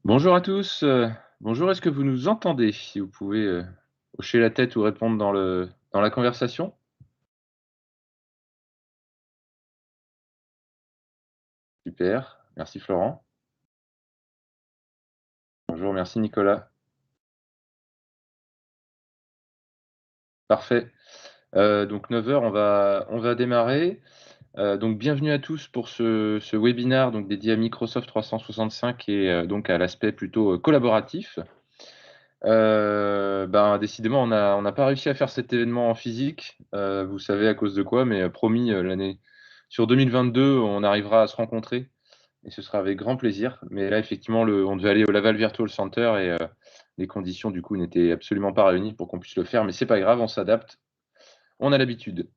Bonjour à tous, bonjour, est-ce que vous nous entendez? Si vous pouvez, hocher la tête ou répondre dans la conversation? Super, merci Florent. Bonjour, merci Nicolas. Parfait, donc 9 heures, on va démarrer. Donc bienvenue à tous pour ce webinaire donc dédié à Microsoft 365 et donc à l'aspect plutôt, collaboratif. Décidément on n'a pas réussi à faire cet événement en physique, vous savez à cause de quoi, mais promis, l'année sur 2022, on arrivera à se rencontrer et ce sera avec grand plaisir. Mais là, effectivement, on devait aller au Laval Virtual Center et les conditions, du coup, n'étaient absolument pas réunies pour qu'on puisse le faire. Mais c'est pas grave, on s'adapte, on a l'habitude.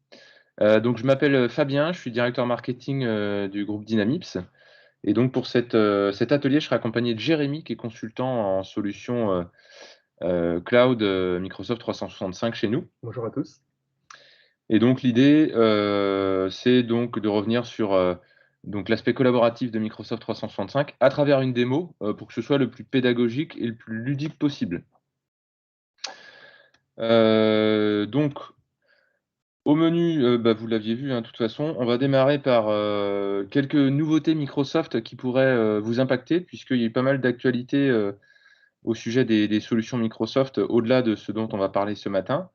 Donc je m'appelle, Fabien, je suis directeur marketing, du groupe Dynamips et donc pour cet atelier, je serai accompagné de Jérémy qui est consultant en solutions, cloud, Microsoft 365 chez nous. Bonjour à tous. Et donc l'idée, c'est donc de revenir sur, donc l'aspect collaboratif de Microsoft 365 à travers une démo, pour que ce soit le plus pédagogique et le plus ludique possible. Donc au menu, vous l'aviez vu, hein, de toute façon, on va démarrer par, quelques nouveautés Microsoft qui pourraient, vous impacter puisqu'il y a eu pas mal d'actualités, au sujet des solutions Microsoft, au-delà de ce dont on va parler ce matin.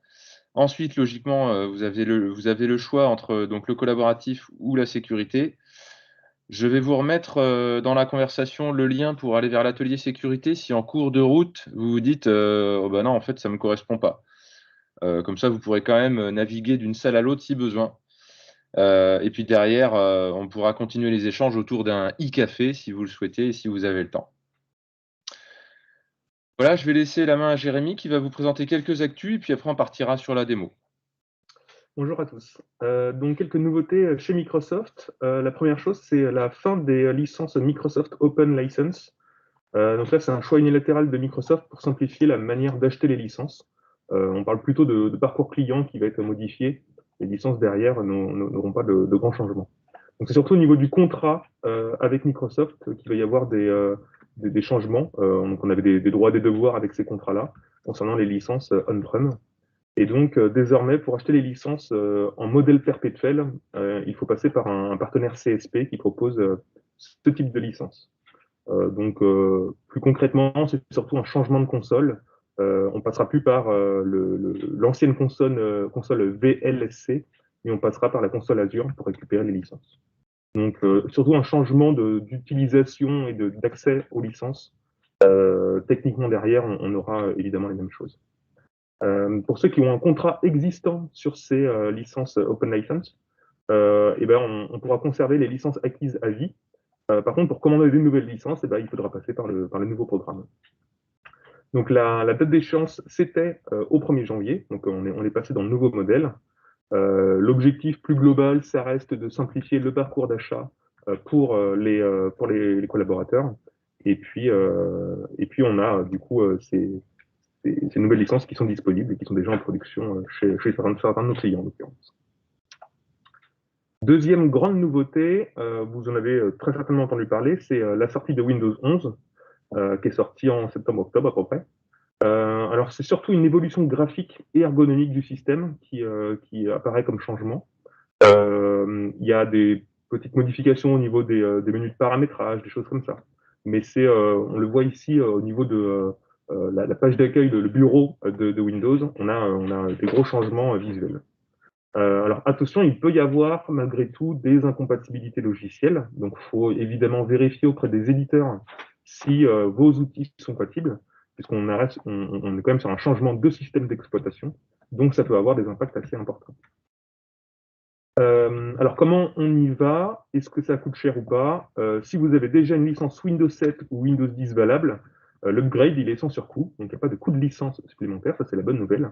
Ensuite, logiquement, vous avez le choix entre, donc le collaboratif ou la sécurité. Je vais vous remettre, dans la conversation le lien pour aller vers l'atelier sécurité si en cours de route, vous vous dites: «Oh bah non, en fait, ça me correspond pas». Comme ça, vous pourrez quand même, naviguer d'une salle à l'autre si besoin. Et puis derrière, on pourra continuer les échanges autour d'un e-café si vous le souhaitez et si vous avez le temps. Voilà, je vais laisser la main à Jérémy qui va vous présenter quelques actus et puis après on partira sur la démo. Bonjour à tous. Donc quelques nouveautés chez Microsoft. La première chose, c'est la fin des licences Microsoft Open License. Donc là, c'est un choix unilatéral de Microsoft pour simplifier la manière d'acheter les licences. On parle plutôt de parcours client qui va être modifié. Les licences derrière n'auront pas de grands changements. Donc c'est surtout au niveau du contrat avec Microsoft qu'il va y avoir des changements. Donc on avait des droits et des devoirs avec ces contrats-là concernant les licences on-prem. Et donc, désormais, pour acheter les licences en modèle perpétuel, il faut passer par un partenaire CSP qui propose ce type de licence. Plus concrètement, c'est surtout un changement de console. On passera plus par l'ancienne console VLSC, mais on passera par la console Azure pour récupérer les licences. Donc, surtout un changement d'utilisation et d'accès aux licences. Techniquement, derrière, on aura évidemment les mêmes choses. Pour ceux qui ont un contrat existant sur ces licences Open License, on pourra conserver les licences acquises à vie. Par contre, pour commander des nouvelles licences, il faudra passer par le nouveau programme. Donc la date d'échéance, c'était au 1er janvier, donc on est passé dans le nouveau modèle. L'objectif plus global, ça reste de simplifier le parcours d'achat pour les collaborateurs. Et puis on a du coup ces nouvelles licences qui sont disponibles et qui sont déjà en production chez certains de nos clients, en l'occurrence. Deuxième grande nouveauté, vous en avez très certainement entendu parler, c'est la sortie de Windows 11, qui est sortie en septembre-octobre à peu près. Alors, c'est surtout une évolution graphique et ergonomique du système qui apparaît comme changement. Il y a des petites modifications au niveau des menus de paramétrage, des choses comme ça. Mais on le voit ici au niveau de la page d'accueil, le bureau de Windows, on a des gros changements visuels. Alors attention, il peut y avoir malgré tout des incompatibilités logicielles. Donc, il faut évidemment vérifier auprès des éditeurs si vos outils sont compatibles, puisqu'on on est quand même sur un changement de système d'exploitation. Donc, ça peut avoir des impacts assez importants. Alors, comment on y va? Est-ce que ça coûte cher ou pas? Si vous avez déjà une licence Windows 7 ou Windows 10 valable, l'upgrade, il est sans surcoût. Donc, il n'y a pas de coût de licence supplémentaire. Ça, c'est la bonne nouvelle.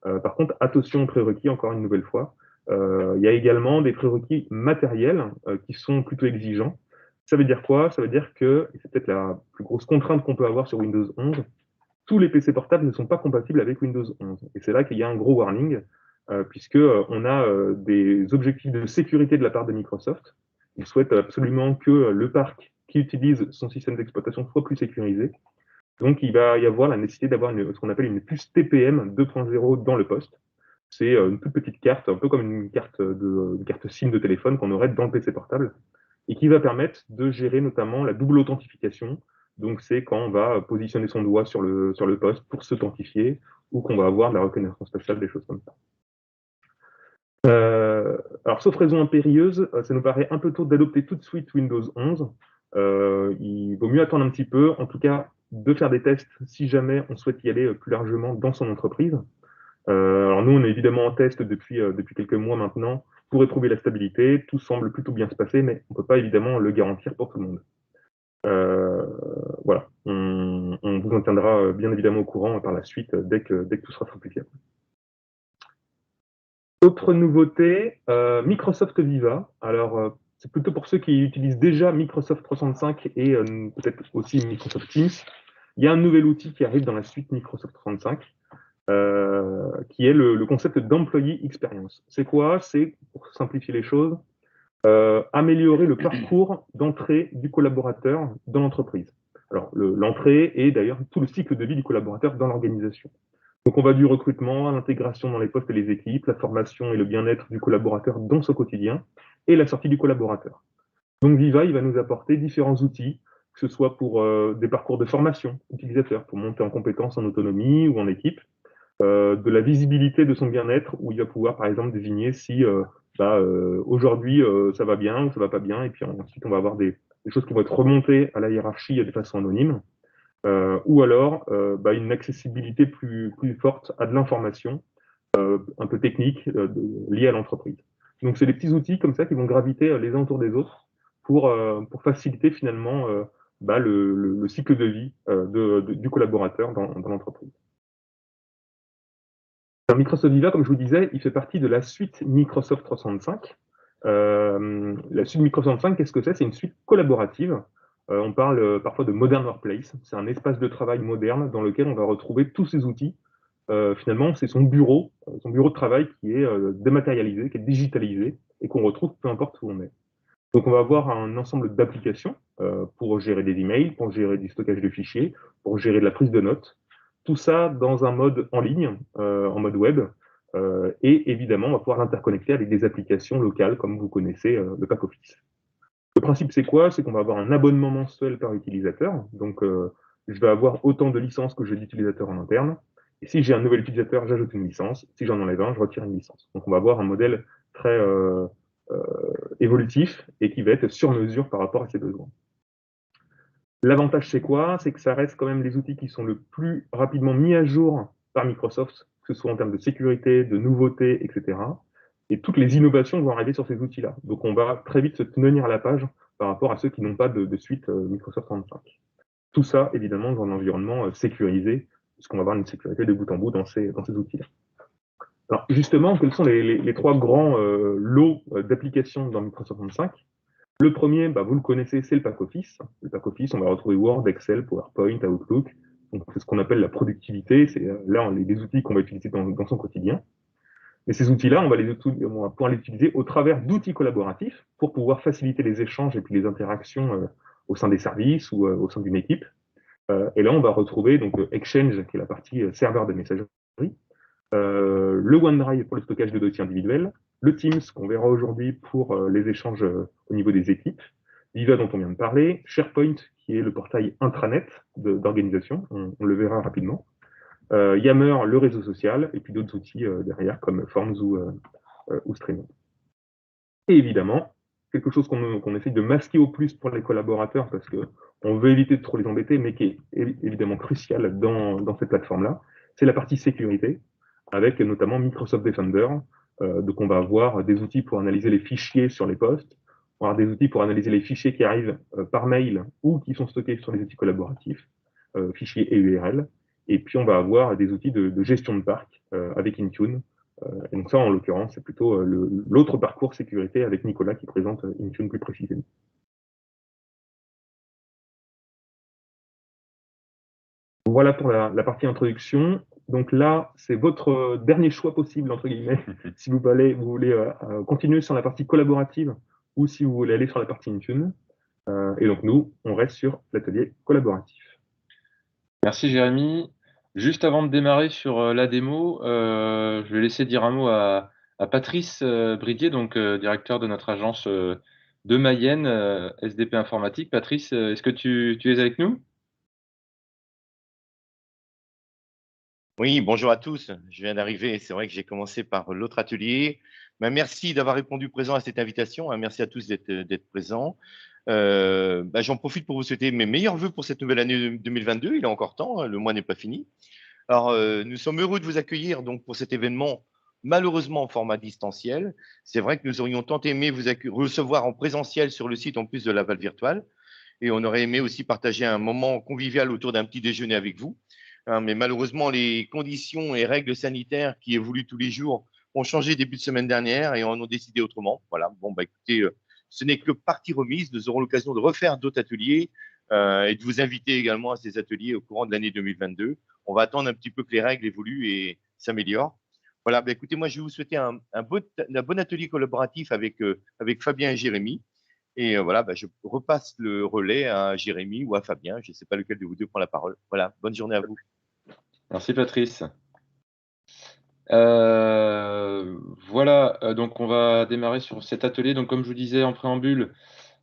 Par contre, attention aux prérequis, encore une nouvelle fois. Il y a également des prérequis matériels qui sont plutôt exigeants. Ça veut dire quoi? Ça veut dire que, et c'est peut-être la plus grosse contrainte qu'on peut avoir sur Windows 11, tous les PC portables ne sont pas compatibles avec Windows 11. Et c'est là qu'il y a un gros warning, puisque on a des objectifs de sécurité de la part de Microsoft. Ils souhaitent absolument que le parc qui utilise son système d'exploitation soit plus sécurisé. Donc, il va y avoir la nécessité d'avoir ce qu'on appelle une puce TPM 2.0 dans le poste. C'est une toute petite carte, un peu comme une carte SIM de téléphone qu'on aurait dans le PC portable, et qui va permettre de gérer notamment la double authentification. Donc, c'est quand on va positionner son doigt sur le poste pour s'authentifier, ou qu'on va avoir de la reconnaissance faciale, des choses comme ça. Alors, sauf raison impérieuse, ça nous paraît un peu tôt d'adopter tout de suite Windows 11. Il vaut mieux attendre un petit peu, en tout cas de faire des tests si jamais on souhaite y aller plus largement dans son entreprise. Alors nous, on est évidemment en test depuis quelques mois maintenant pour éprouver la stabilité. Tout semble plutôt bien se passer, mais on ne peut pas évidemment le garantir pour tout le monde. Voilà, on vous en tiendra bien évidemment au courant par la suite dès que tout sera simplifié. Autre nouveauté, Microsoft Viva. Alors, c'est plutôt pour ceux qui utilisent déjà Microsoft 365 et peut-être aussi Microsoft Teams. Il y a un nouvel outil qui arrive dans la suite Microsoft 365, qui est le concept d'Employee Experience. C'est quoi? C'est, pour simplifier les choses, améliorer le parcours d'entrée du collaborateur dans l'entreprise. Alors, l'entrée et d'ailleurs tout le cycle de vie du collaborateur dans l'organisation. Donc, on va du recrutement à l'intégration dans les postes et les équipes, la formation et le bien-être du collaborateur dans son quotidien, et la sortie du collaborateur. Donc, Viva, il va nous apporter différents outils, que ce soit pour des parcours de formation utilisateur, pour monter en compétences en autonomie ou en équipe, de la visibilité de son bien-être, où il va pouvoir, par exemple, désigner si aujourd'hui ça va bien ou ça va pas bien, et puis ensuite on va avoir des choses qui vont être remontées à la hiérarchie de façon anonyme. Ou alors une accessibilité plus forte à de l'information un peu technique liée à l'entreprise. Donc c'est des petits outils comme ça qui vont graviter les uns autour des autres pour faciliter finalement le cycle de vie du collaborateur dans l'entreprise. Alors, Microsoft Viva, comme je vous disais, il fait partie de la suite Microsoft 365. La suite Microsoft 365, qu'est-ce que c'est? C'est une suite collaborative. On parle parfois de Modern Workplace. C'est un espace de travail moderne dans lequel on va retrouver tous ces outils. Finalement, c'est son bureau de travail qui est dématérialisé, qui est digitalisé et qu'on retrouve peu importe où on est. Donc, on va avoir un ensemble d'applications pour gérer des emails, pour gérer du stockage de fichiers, pour gérer de la prise de notes. Tout ça dans un mode en ligne, en mode web. Et évidemment, on va pouvoir l'interconnecter avec des applications locales, comme vous connaissez le pack office. Le principe, c'est quoi? C'est qu'on va avoir un abonnement mensuel par utilisateur. Donc, je vais avoir autant de licences que j'ai d'utilisateurs en interne. Et si j'ai un nouvel utilisateur, j'ajoute une licence. Si j'en enlève un, je retire une licence. Donc, on va avoir un modèle très évolutif et qui va être sur mesure par rapport à ses besoins. L'avantage, c'est quoi? C'est que ça reste quand même les outils qui sont le plus rapidement mis à jour par Microsoft, que ce soit en termes de sécurité, de nouveautés, etc. Et toutes les innovations vont arriver sur ces outils-là. Donc, on va très vite se tenir à la page par rapport à ceux qui n'ont pas de suite Microsoft 365. Tout ça, évidemment, dans un environnement sécurisé, puisqu'on va avoir une sécurité de bout en bout dans ces outils-là. Alors, justement, quels sont les trois grands lots d'applications dans Microsoft 365? Le premier, vous le connaissez, c'est le pack office. Le pack office, on va retrouver Word, Excel, PowerPoint, Outlook. Donc, c'est ce qu'on appelle la productivité. C'est là les outils qu'on va utiliser dans son quotidien. Et ces outils-là, on va pouvoir les utiliser au travers d'outils collaboratifs pour pouvoir faciliter les échanges et puis les interactions au sein des services ou au sein d'une équipe. Et là, on va retrouver donc Exchange, qui est la partie serveur de messagerie, le OneDrive pour le stockage de dossiers individuels, le Teams qu'on verra aujourd'hui pour les échanges au niveau des équipes, Viva dont on vient de parler, SharePoint qui est le portail intranet d'organisation, on le verra rapidement, Yammer, le réseau social, et puis d'autres outils derrière comme Forms ou Streaming. Et évidemment, quelque chose qu'on essaye de masquer au plus pour les collaborateurs parce qu'on veut éviter de trop les embêter, mais qui est évidemment crucial dans cette plateforme-là, c'est la partie sécurité, avec notamment Microsoft Defender. Donc on va avoir des outils pour analyser les fichiers sur les postes, on va avoir des outils pour analyser les fichiers qui arrivent par mail ou qui sont stockés sur les outils collaboratifs, fichiers et URL. Et puis on va avoir des outils de gestion de parc avec Intune. Et donc ça, en l'occurrence, c'est plutôt l'autre parcours sécurité avec Nicolas qui présente Intune plus précisément. Voilà pour la partie introduction. Donc là, c'est votre dernier choix possible, entre guillemets, si vous voulez continuer sur la partie collaborative ou si vous voulez aller sur la partie Intune. Et donc, nous, on reste sur l'atelier collaboratif. Merci Jérémy. Juste avant de démarrer sur la démo, je vais laisser dire un mot à Patrice Bridier, donc directeur de notre agence de Mayenne, SDP Informatique. Patrice, est-ce que tu es avec nous? Oui, bonjour à tous. Je viens d'arriver. C'est vrai que j'ai commencé par l'autre atelier. Merci d'avoir répondu présent à cette invitation. Merci à tous d'être présents. J'en profite pour vous souhaiter mes meilleurs vœux pour cette nouvelle année 2022. Il est encore temps, le mois n'est pas fini. Alors, nous sommes heureux de vous accueillir donc pour cet événement, malheureusement en format distanciel. C'est vrai que nous aurions tant aimé vous recevoir en présentiel sur le site en plus de la Val virtuelle. Et on aurait aimé aussi partager un moment convivial autour d'un petit déjeuner avec vous. Mais malheureusement, les conditions et règles sanitaires qui évoluent tous les jours ont changé début de semaine dernière et on a décidé autrement. Voilà. Bon, écoutez, ce n'est que partie remise. Nous aurons l'occasion de refaire d'autres ateliers et de vous inviter également à ces ateliers au courant de l'année 2022. On va attendre un petit peu que les règles évoluent et s'améliorent. Voilà. Écoutez, moi, je vais vous souhaiter un bon atelier collaboratif avec Fabien et Jérémy. Et voilà, je repasse le relais à Jérémy ou à Fabien. Je ne sais pas lequel de vous deux prend la parole. Voilà, bonne journée à vous. Merci Patrice. Voilà, donc on va démarrer sur cet atelier. Donc comme je vous disais en préambule,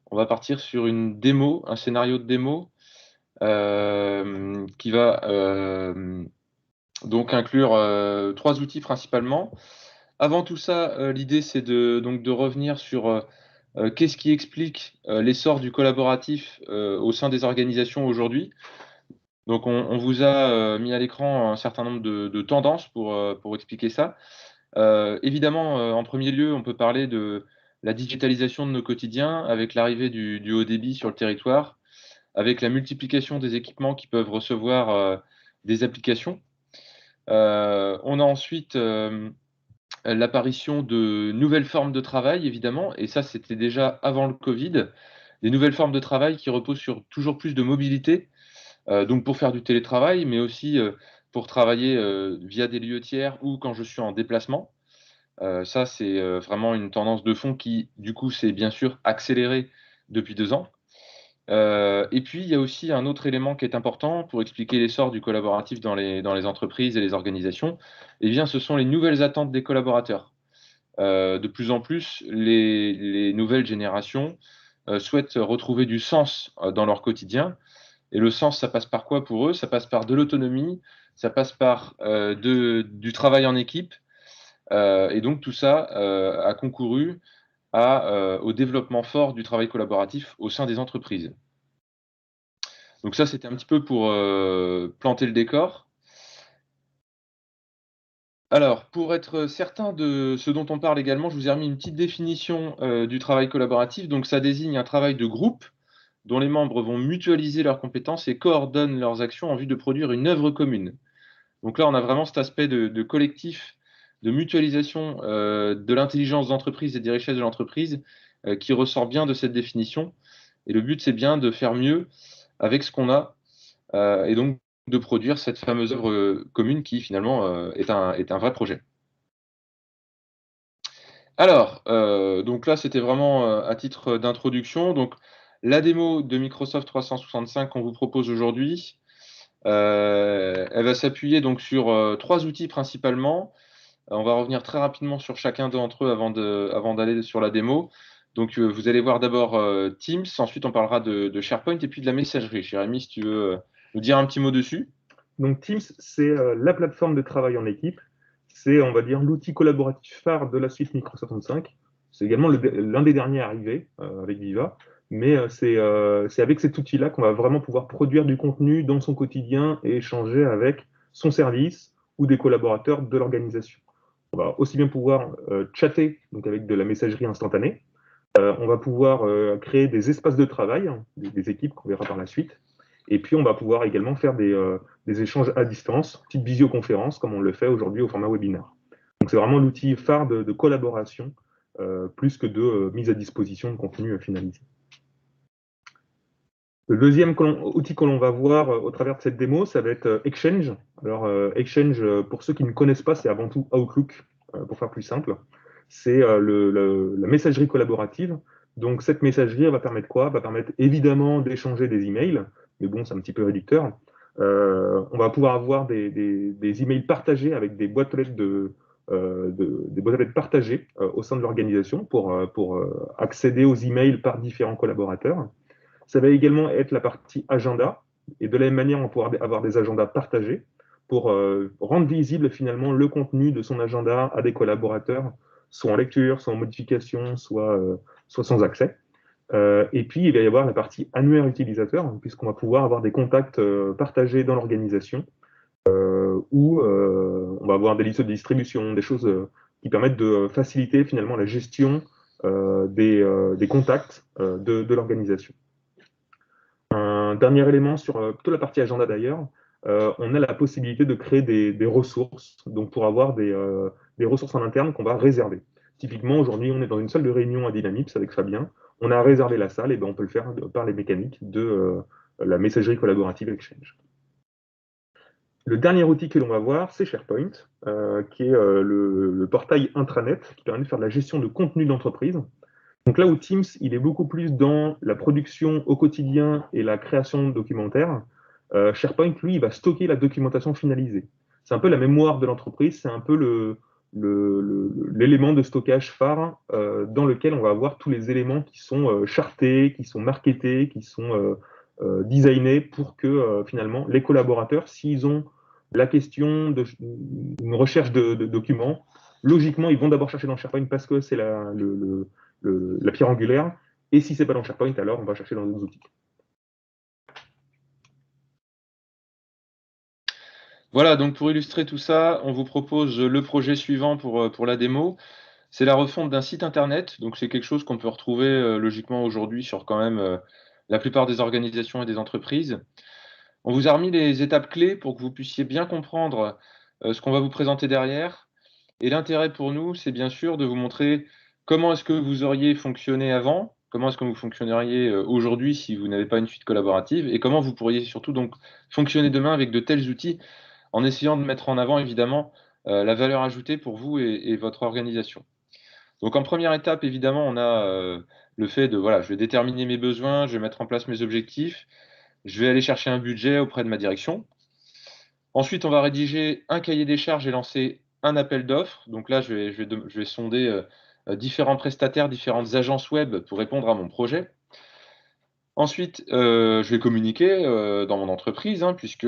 on va partir sur une démo, un scénario de démo qui va donc inclure 3 outils principalement. Avant tout ça, l'idée c'est donc de revenir sur qu'est-ce qui explique l'essor du collaboratif au sein des organisations aujourd'hui. Donc on vous a mis à l'écran un certain nombre de tendances pour expliquer ça. Évidemment, en premier lieu, on peut parler de la digitalisation de nos quotidiens avec l'arrivée du haut débit sur le territoire, avec la multiplication des équipements qui peuvent recevoir des applications. On a ensuite l'apparition de nouvelles formes de travail, évidemment, et ça, c'était déjà avant le Covid, des nouvelles formes de travail qui reposent sur toujours plus de mobilité, donc pour faire du télétravail, mais aussi pour travailler via des lieux tiers ou quand je suis en déplacement. Ça, c'est vraiment une tendance de fond qui, du coup, s'est bien sûr accélérée depuis 2 ans. Et puis, il y a aussi un autre élément qui est important pour expliquer l'essor du collaboratif dans les entreprises et les organisations. Eh bien, ce sont les nouvelles attentes des collaborateurs. De plus en plus, les nouvelles générations souhaitent retrouver du sens dans leur quotidien. Et le sens, ça passe par quoi pour eux? Ça passe par de l'autonomie, ça passe par du travail en équipe. Et donc, tout ça a concouru au développement fort du travail collaboratif au sein des entreprises. Donc ça, c'était un petit peu pour planter le décor. Alors, pour être certain de ce dont on parle également, je vous ai remis une petite définition du travail collaboratif. Donc ça désigne un travail de groupe dont les membres vont mutualiser leurs compétences et coordonnent leurs actions en vue de produire une œuvre commune. Donc là, on a vraiment cet aspect de collectif, de mutualisation de l'intelligence d'entreprise et des richesses de l'entreprise qui ressort bien de cette définition. Et le but, c'est bien de faire mieux avec ce qu'on a et donc de produire cette fameuse œuvre commune qui finalement est un vrai projet. Alors, donc là, c'était vraiment à titre d'introduction. Donc, la démo de Microsoft 365 qu'on vous propose aujourd'hui, elle va s'appuyer donc sur 3 outils principalement. On va revenir très rapidement sur chacun d'entre eux avant d'aller sur la démo. Donc, vous allez voir d'abord Teams, ensuite on parlera de SharePoint et puis de la messagerie. Jérémy, si tu veux nous dire un petit mot dessus. Donc Teams, c'est la plateforme de travail en équipe. C'est, on va dire, l'outil collaboratif phare de la suite Microsoft 365. C'est également l'un des derniers arrivés avec Viva. Mais c'est avec cet outil-là qu'on va vraiment pouvoir produire du contenu dans son quotidien et échanger avec son service ou des collaborateurs de l'organisation. On va aussi bien pouvoir chatter donc avec de la messagerie instantanée. On va pouvoir créer des espaces de travail, hein, des équipes qu'on verra par la suite. Et puis, on va pouvoir également faire des échanges à distance, petite visioconférence, comme on le fait aujourd'hui au format webinaire. Donc, c'est vraiment l'outil phare de collaboration, plus que de mise à disposition de contenu finalisé. Le deuxième outil que l'on va voir au travers de cette démo, ça va être Exchange. Alors, Exchange, pour ceux qui ne connaissent pas, c'est avant tout Outlook, pour faire plus simple. C'est la messagerie collaborative, Donc cette messagerie, elle va permettre quoi? Elle va permettre évidemment d'échanger des emails, mais bon, c'est un petit peu réducteur. On va pouvoir avoir des emails partagés avec des boîtes aux lettres des boîtes aux lettres partagées au sein de l'organisation pour accéder aux emails par différents collaborateurs. Ça va également être la partie agenda, et de la même manière, on va pouvoir avoir des agendas partagés pour rendre visible finalement le contenu de son agenda à des collaborateurs, soit en lecture, soit en modification, soit sans accès. Et puis, il va y avoir la partie annuaire utilisateur, puisqu'on va pouvoir avoir des contacts partagés dans l'organisation, où on va avoir des listes de distribution, des choses qui permettent de faciliter finalement la gestion des contacts de l'organisation. Un dernier élément sur plutôt la partie agenda d'ailleurs, on a la possibilité de créer des ressources, donc pour avoir des ressources en interne qu'on va réserver. Typiquement, aujourd'hui, on est dans une salle de réunion à Dynamics avec Fabien. On a réservé la salle, et ben on peut le faire par les mécaniques de la messagerie collaborative Exchange. Le dernier outil que l'on va voir, c'est SharePoint, qui est le portail intranet qui permet de faire de la gestion de contenu d'entreprise. Donc là où Teams, il est beaucoup plus dans la production au quotidien et la création documentaire, SharePoint, lui, il va stocker la documentation finalisée. C'est un peu la mémoire de l'entreprise, c'est un peu l'élément de stockage phare dans lequel on va avoir tous les éléments qui sont chartés, qui sont marketés, qui sont designés pour que finalement les collaborateurs, s'ils ont la question une recherche de documents, logiquement, ils vont d'abord chercher dans SharePoint parce que c'est la pierre angulaire. Et si c'est pas dans SharePoint, alors on va chercher dans d'autres outils. Voilà, donc pour illustrer tout ça, on vous propose le projet suivant pour la démo. C'est la refonte d'un site internet. Donc c'est quelque chose qu'on peut retrouver logiquement aujourd'hui sur quand même la plupart des organisations et des entreprises. On vous a remis les étapes clés pour que vous puissiez bien comprendre ce qu'on va vous présenter derrière. Et l'intérêt pour nous, c'est bien sûr de vous montrer comment est-ce que vous auriez fonctionné avant, comment est-ce que vous fonctionneriez aujourd'hui si vous n'avez pas une suite collaborative, et comment vous pourriez surtout donc fonctionner demain avec de tels outils, en essayant de mettre en avant évidemment la valeur ajoutée pour vous et votre organisation. Donc en première étape, évidemment, on a le fait de, voilà, je vais déterminer mes besoins, je vais mettre en place mes objectifs, je vais aller chercher un budget auprès de ma direction. Ensuite, on va rédiger un cahier des charges et lancer un appel d'offres. Donc là, je vais sonder différents prestataires, différentes agences web pour répondre à mon projet. Ensuite, je vais communiquer dans mon entreprise, hein, puisque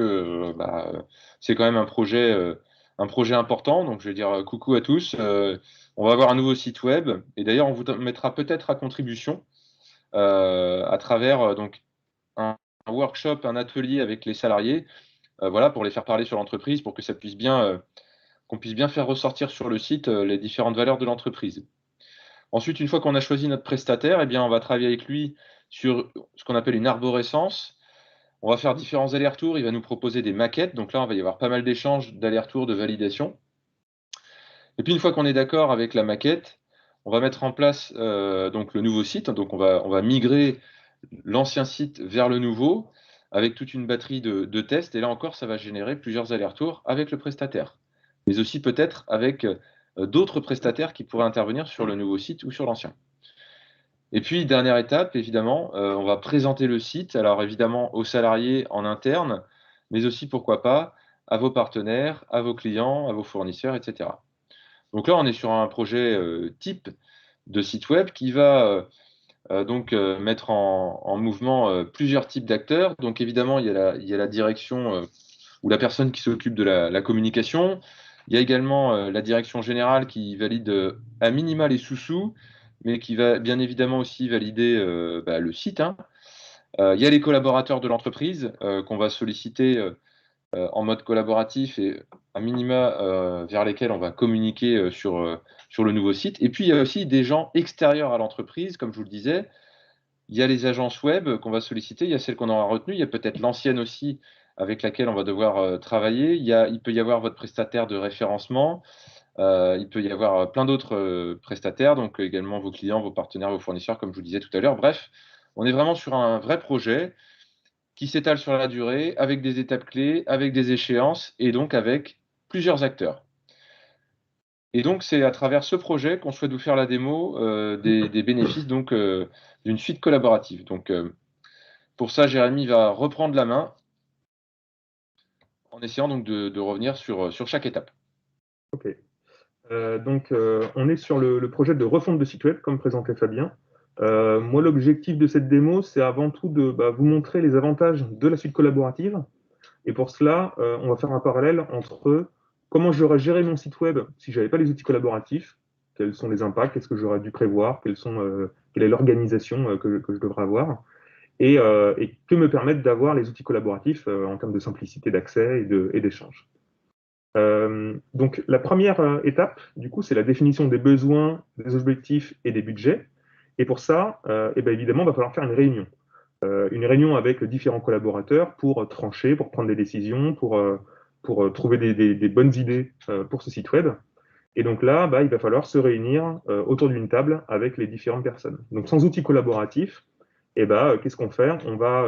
c'est quand même un projet important. Donc, je vais dire coucou à tous. On va avoir un nouveau site web. Et d'ailleurs, on vous mettra peut-être à contribution à travers donc un workshop, un atelier avec les salariés, voilà, pour les faire parler sur l'entreprise, pour que ça puisse bien, qu'on puisse bien faire ressortir sur le site les différentes valeurs de l'entreprise. Ensuite, une fois qu'on a choisi notre prestataire, eh bien, on va travailler avec lui sur ce qu'on appelle une arborescence. On va faire différents allers-retours. Il va nous proposer des maquettes. Donc là, on va y avoir pas mal d'échanges, d'allers-retours, de validation. Et puis, une fois qu'on est d'accord avec la maquette, on va mettre en place donc le nouveau site. Donc, on va migrer l'ancien site vers le nouveau avec toute une batterie de tests. Et là encore, ça va générer plusieurs allers-retours avec le prestataire, mais aussi peut-être avec d'autres prestataires qui pourraient intervenir sur le nouveau site ou sur l'ancien. Et puis, dernière étape, évidemment, on va présenter le site, alors évidemment aux salariés en interne, mais aussi, pourquoi pas, à vos partenaires, à vos clients, à vos fournisseurs, etc. Donc là, on est sur un projet type de site web qui va donc mettre en mouvement plusieurs types d'acteurs. Donc évidemment, il y a la direction ou la personne qui s'occupe de la communication. Il y a également la direction générale qui valide à minima les sous-sous, mais qui va bien évidemment aussi valider le site, hein. Il y a les collaborateurs de l'entreprise qu'on va solliciter en mode collaboratif et à minima vers lesquels on va communiquer sur le nouveau site. Et puis, il y a aussi des gens extérieurs à l'entreprise, comme je vous le disais. Il y a les agences web qu'on va solliciter, il y a celles qu'on aura retenues, il y a peut-être l'ancienne aussi avec laquelle on va devoir travailler. Il peut y avoir votre prestataire de référencement, il peut y avoir plein d'autres prestataires, donc également vos clients, vos partenaires, vos fournisseurs, comme je vous disais tout à l'heure. Bref, on est vraiment sur un vrai projet qui s'étale sur la durée, avec des étapes clés, avec des échéances et donc avec plusieurs acteurs. Et donc, c'est à travers ce projet qu'on souhaite vous faire la démo des bénéfices donc d'une suite collaborative. Donc, pour ça, Jérémy va reprendre la main en essayant donc de revenir sur chaque étape. OK. On est sur le projet de refonte de site web, comme présentait Fabien. Moi, l'objectif de cette démo, c'est avant tout de vous montrer les avantages de la suite collaborative. Et pour cela, on va faire un parallèle entre comment j'aurais géré mon site web si je n'avais pas les outils collaboratifs, quels sont les impacts, qu'est-ce que j'aurais dû prévoir, quelle est l'organisation que je devrais avoir, et que me permettent d'avoir les outils collaboratifs en termes de simplicité d'accès et d'échange. Donc la première étape, du coup, c'est la définition des besoins, des objectifs et des budgets. Et pour ça, évidemment, il va falloir faire une réunion avec différents collaborateurs pour trancher, pour prendre des décisions, pour trouver des bonnes idées pour ce site web. Et donc là, il va falloir se réunir autour d'une table avec les différentes personnes. Donc sans outils collaboratifs, qu'est-ce qu'on fait? On va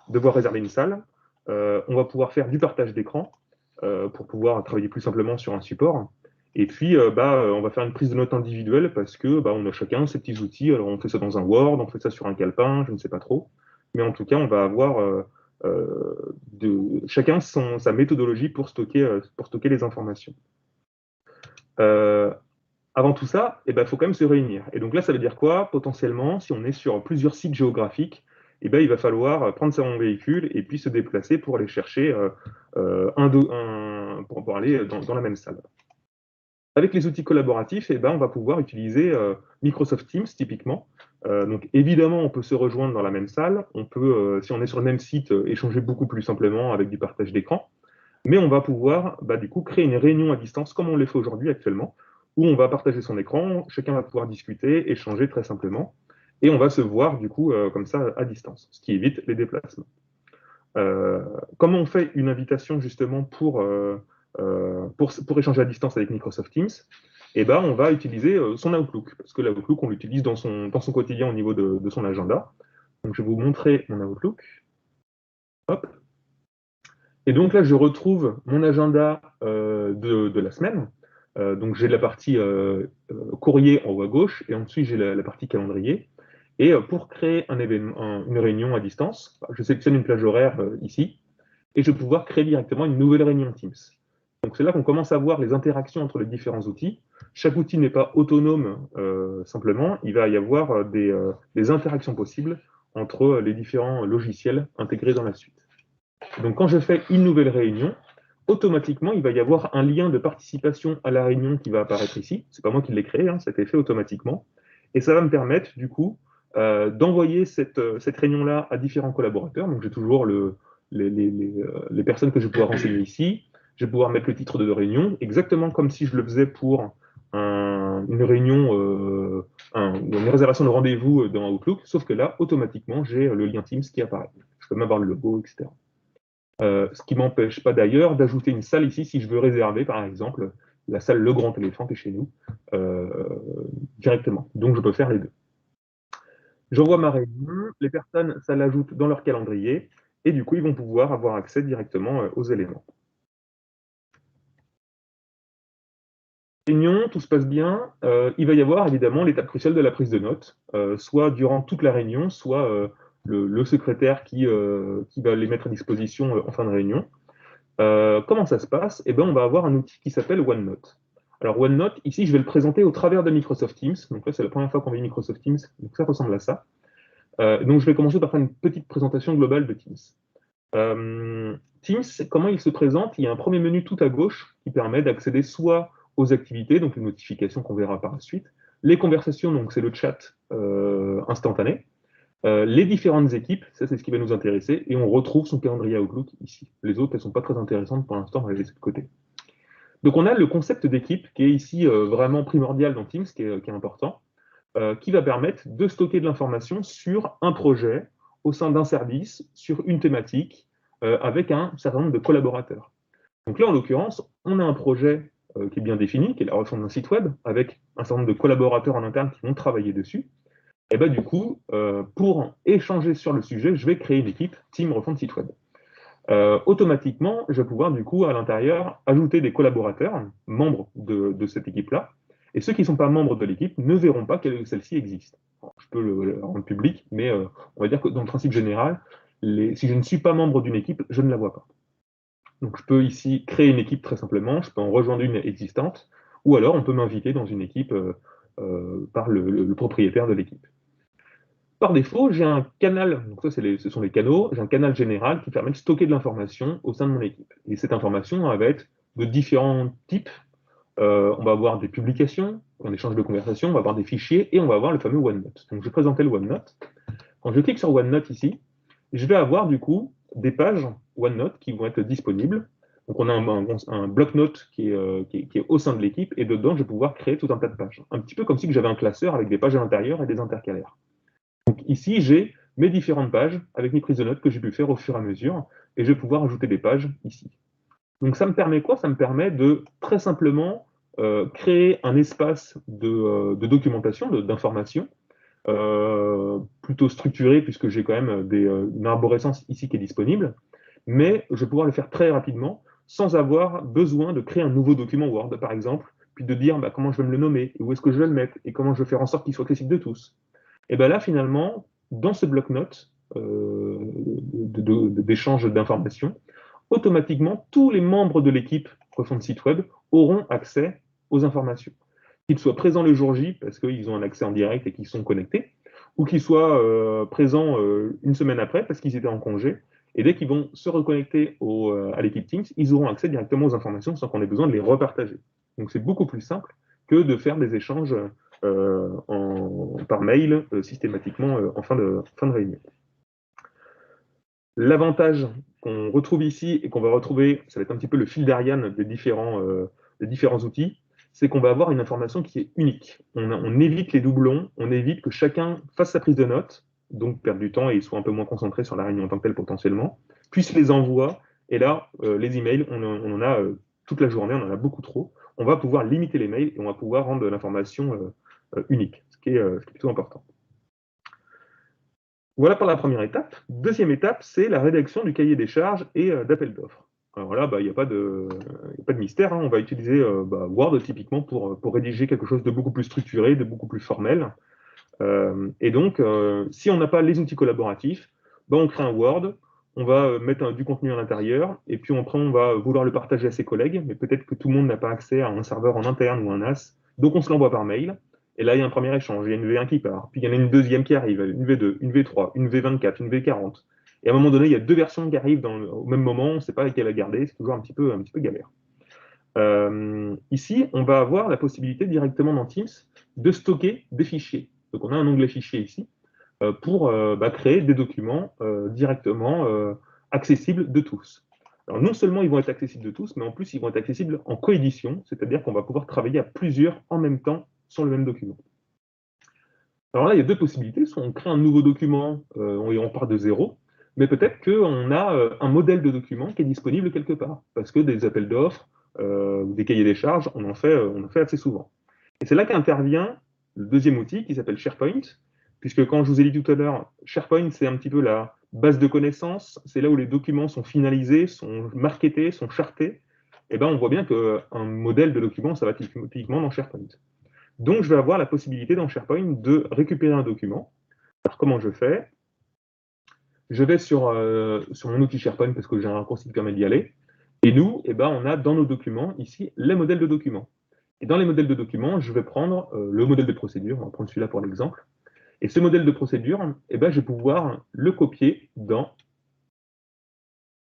devoir réserver une salle, on va pouvoir faire du partage d'écran pour pouvoir travailler plus simplement sur un support. Et puis, on va faire une prise de notes individuelle parce que on a chacun ses petits outils. Alors, on fait ça dans un Word, on fait ça sur un calepin, je ne sais pas trop. Mais en tout cas, on va avoir chacun sa méthodologie pour stocker les informations. Avant tout ça, il faut quand même se réunir. Et donc là, ça veut dire quoi? Potentiellement, si on est sur plusieurs sites géographiques, il va falloir prendre son véhicule et puis se déplacer pour aller chercher pour aller dans la même salle. Avec les outils collaboratifs, on va pouvoir utiliser Microsoft Teams typiquement. Donc évidemment, on peut se rejoindre dans la même salle. On peut, si on est sur le même site, échanger beaucoup plus simplement avec du partage d'écran. Mais on va pouvoir du coup créer une réunion à distance comme on le fait aujourd'hui actuellement, où on va partager son écran, chacun va pouvoir discuter, échanger très simplement, et on va se voir du coup comme ça à distance, ce qui évite les déplacements. Comment on fait une invitation justement pour échanger à distance avec Microsoft Teams? On va utiliser son Outlook, parce que l'Outlook, on l'utilise dans son quotidien au niveau de son agenda. Donc, je vais vous montrer mon Outlook. Hop. Et donc là, je retrouve mon agenda de la semaine. Donc, j'ai la partie courrier en haut à gauche, et ensuite, j'ai la partie calendrier. Et pour créer une réunion à distance, je sélectionne une plage horaire ici, et je vais pouvoir créer directement une nouvelle réunion Teams. Donc c'est là qu'on commence à voir les interactions entre les différents outils. Chaque outil n'est pas autonome simplement, il va y avoir des interactions possibles entre les différents logiciels intégrés dans la suite. Donc quand je fais une nouvelle réunion, automatiquement, il va y avoir un lien de participation à la réunion qui va apparaître ici. C'est pas moi qui l'ai créé, ça a été fait automatiquement. Et ça va me permettre, du coup, d'envoyer cette réunion-là à différents collaborateurs. Donc j'ai toujours les personnes que je vais pouvoir renseigner ici. Je vais pouvoir mettre le titre de réunion, exactement comme si je le faisais pour une réunion, une réservation de rendez-vous dans Outlook, sauf que là, automatiquement, j'ai le lien Teams qui apparaît. Je peux même avoir le logo, etc. Ce qui ne m'empêche pas d'ailleurs d'ajouter une salle ici si je veux réserver, par exemple, la salle Le Grand Éléphant qui est chez nous, directement. Donc, je peux faire les deux. J'envoie ma réunion, les personnes, ça l'ajoute dans leur calendrier, et du coup, ils vont pouvoir avoir accès directement aux éléments. Réunion, tout se passe bien. Il va y avoir évidemment l'étape cruciale de la prise de notes, soit durant toute la réunion, soit le secrétaire qui va les mettre à disposition en fin de réunion. Comment ça se passe? On va avoir un outil qui s'appelle OneNote. Alors OneNote, ici, je vais le présenter au travers de Microsoft Teams. Donc là, c'est la première fois qu'on voit Microsoft Teams, donc ça ressemble à ça. Donc je vais commencer par faire une petite présentation globale de Teams. Teams, comment il se présente? Il y a un premier menu tout à gauche qui permet d'accéder soit aux activités, donc les notifications qu'on verra par la suite, les conversations, donc c'est le chat instantané, les différentes équipes, ça c'est ce qui va nous intéresser, et on retrouve son calendrier Outlook ici. Les autres, elles ne sont pas très intéressantes pour l'instant, on va les laisser de côté. Donc on a le concept d'équipe qui est ici vraiment primordial dans Teams, qui est important, qui va permettre de stocker de l'information sur un projet, au sein d'un service, sur une thématique, avec un certain nombre de collaborateurs. Donc là, en l'occurrence, on a un projet qui est bien défini, qui est la refonte d'un site web, avec un certain nombre de collaborateurs en interne qui vont travailler dessus. Et du coup, pour échanger sur le sujet, je vais créer une équipe Team Refonte Site Web. automatiquement, je vais pouvoir du coup à l'intérieur ajouter des collaborateurs, membres de cette équipe-là, et ceux qui ne sont pas membres de l'équipe ne verront pas que celle-ci existe. Alors, je peux le rendre public, mais on va dire que dans le principe général, si je ne suis pas membre d'une équipe, je ne la vois pas. Donc je peux ici créer une équipe très simplement, je peux en rejoindre une existante, ou alors on peut m'inviter dans une équipe par le propriétaire de l'équipe. Par défaut, j'ai un canal, donc ça ce sont les canaux, j'ai un canal général qui permet de stocker de l'information au sein de mon équipe. Et cette information elle va être de différents types. On va avoir des publications, un échange de conversations, on va avoir des fichiers et on va avoir le fameux OneNote. Donc je vais présenter le OneNote. Quand je clique sur OneNote ici, je vais avoir du coup des pages OneNote qui vont être disponibles. Donc on a un bloc-notes qui est au sein de l'équipe et dedans je vais pouvoir créer tout un tas de pages. Un petit peu comme si j'avais un classeur avec des pages à l'intérieur et des intercalaires. Donc ici, j'ai mes différentes pages avec mes prises de notes que j'ai pu faire au fur et à mesure, et je vais pouvoir ajouter des pages ici. Donc ça me permet quoi? Ça me permet de très simplement créer un espace de documentation, d'information, plutôt structuré, puisque j'ai quand même une arborescence ici qui est disponible, mais je vais pouvoir le faire très rapidement, sans avoir besoin de créer un nouveau document Word, par exemple, puis de dire bah, comment je vais me le nommer, et où est-ce que je vais le mettre, et comment je vais faire en sorte qu'il soit accessible de tous. Et bien là, finalement, dans ce bloc-notes d'échange d'informations, automatiquement, tous les membres de l'équipe Refonte Site Web auront accès aux informations. Qu'ils soient présents le jour J, parce qu'ils ont un accès en direct et qu'ils sont connectés, ou qu'ils soient présents une semaine après, parce qu'ils étaient en congé. Et dès qu'ils vont se reconnecter à l'équipe Teams, ils auront accès directement aux informations sans qu'on ait besoin de les repartager. Donc c'est beaucoup plus simple que de faire des échanges par mail systématiquement en fin de réunion. L'avantage qu'on retrouve ici et qu'on va retrouver, ça va être un petit peu le fil d'Ariane des différents outils, c'est qu'on va avoir une information qui est unique. On évite les doublons, on évite que chacun fasse sa prise de notes, donc perdre du temps et soit un peu moins concentré sur la réunion en tant que telle potentiellement, puisse les envoie, et là, les emails, on en a toute la journée, on en a beaucoup trop. On va pouvoir limiter les mails et on va pouvoir rendre l'information unique, ce qui est plutôt important. Voilà pour la première étape. Deuxième étape, c'est la rédaction du cahier des charges et d'appel d'offres. Alors là, il n'y a pas de mystère, hein. On va utiliser Word typiquement pour rédiger quelque chose de beaucoup plus structuré, de beaucoup plus formel. Et donc, si on n'a pas les outils collaboratifs, on crée un Word, on va mettre du contenu à l'intérieur, et puis après, on va vouloir le partager à ses collègues, mais peut-être que tout le monde n'a pas accès à un serveur en interne ou un NAS, donc on se l'envoie par mail. Et là, il y a un premier échange, il y a une V1 qui part, puis il y en a une deuxième qui arrive, une V2, une V3, une V24, une V40. Et à un moment donné, il y a deux versions qui arrivent au même moment, on ne sait pas laquelle à garder, c'est toujours un petit peu galère. Ici, on va avoir la possibilité directement dans Teams de stocker des fichiers. Donc on a un onglet fichiers ici pour créer des documents directement accessibles de tous. Alors non seulement ils vont être accessibles de tous, mais en plus ils vont être accessibles en coédition, c'est-à-dire qu'on va pouvoir travailler à plusieurs en même temps sur le même document. Alors là, il y a deux possibilités. Soit on crée un nouveau document et on part de zéro, mais peut-être qu'on a un modèle de document qui est disponible quelque part, parce que des appels d'offres, des cahiers des charges, on en fait assez souvent. Et c'est là qu'intervient le deuxième outil qui s'appelle SharePoint, puisque quand je vous ai dit tout à l'heure, SharePoint, c'est un petit peu la base de connaissances, c'est là où les documents sont finalisés, sont marketés, sont chartés. Et ben, on voit bien qu'un modèle de document, ça va typiquement dans SharePoint. Donc, je vais avoir la possibilité dans SharePoint de récupérer un document. Alors, comment je fais? Je vais sur mon outil SharePoint parce que j'ai un raccourci qui permet d'y aller. Et nous, on a dans nos documents, ici, les modèles de documents. Et dans les modèles de documents, je vais prendre le modèle de procédure, on va prendre celui-là pour l'exemple. Et ce modèle de procédure, je vais pouvoir le copier dans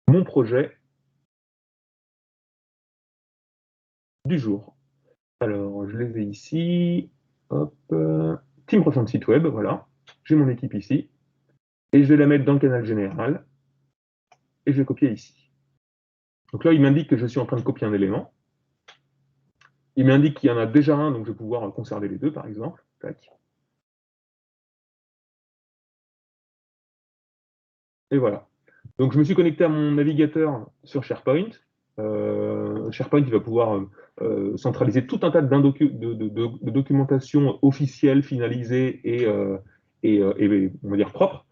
mon projet du jour. Alors, je les ai ici. Hop, Team Refonte Site Web, voilà. J'ai mon équipe ici. Et je vais la mettre dans le canal général. Et je vais copier ici. Donc là, il m'indique que je suis en train de copier un élément. Il m'indique qu'il y en a déjà un, donc je vais pouvoir conserver les deux, par exemple. Tac. Et voilà. Donc je me suis connecté à mon navigateur sur SharePoint. SharePoint, il va pouvoir centraliser tout un tas de documentation officielle, finalisée et on va dire propre.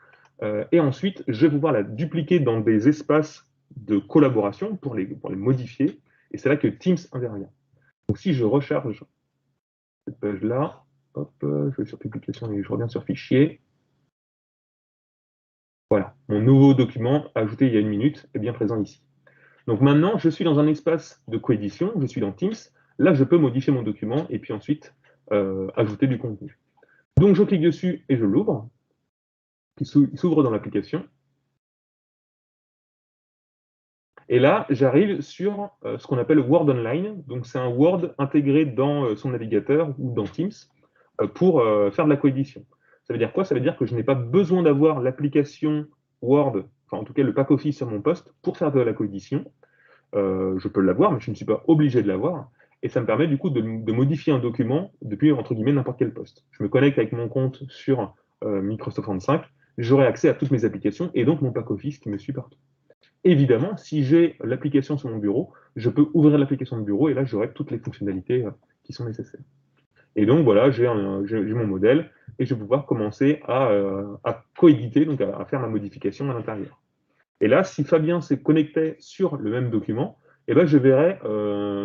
Et ensuite, je vais pouvoir la dupliquer dans des espaces de collaboration pour les modifier, et c'est là que Teams intervient. Donc si je recharge cette page-là, hop, je vais sur publication et je reviens sur fichier. Voilà, mon nouveau document ajouté il y a 1 minute est bien présent ici. Donc maintenant, je suis dans un espace de coédition, je suis dans Teams. Là, je peux modifier mon document et puis ensuite ajouter du contenu. Donc je clique dessus et je l'ouvre. Il s'ouvre dans l'application. Et là, j'arrive sur ce qu'on appelle Word Online. Donc c'est un Word intégré dans son navigateur ou dans Teams pour faire de la coédition. Ça veut dire quoi? Ça veut dire que je n'ai pas besoin d'avoir l'application Word, enfin en tout cas le pack Office sur mon poste pour faire de la coédition. Je peux l'avoir, mais je ne suis pas obligé de l'avoir. Et ça me permet du coup de modifier un document depuis, entre guillemets, n'importe quel poste. Je me connecte avec mon compte sur Microsoft 35, j'aurai accès à toutes mes applications et donc mon pack Office qui me suit partout. Évidemment, si j'ai l'application sur mon bureau, je peux ouvrir l'application de bureau et là, j'aurai toutes les fonctionnalités qui sont nécessaires. Et donc voilà, j'ai mon modèle et je vais pouvoir commencer à coéditer, donc à faire ma modification à l'intérieur. Et là, si Fabien s'est connecté sur le même document, eh ben, je verrai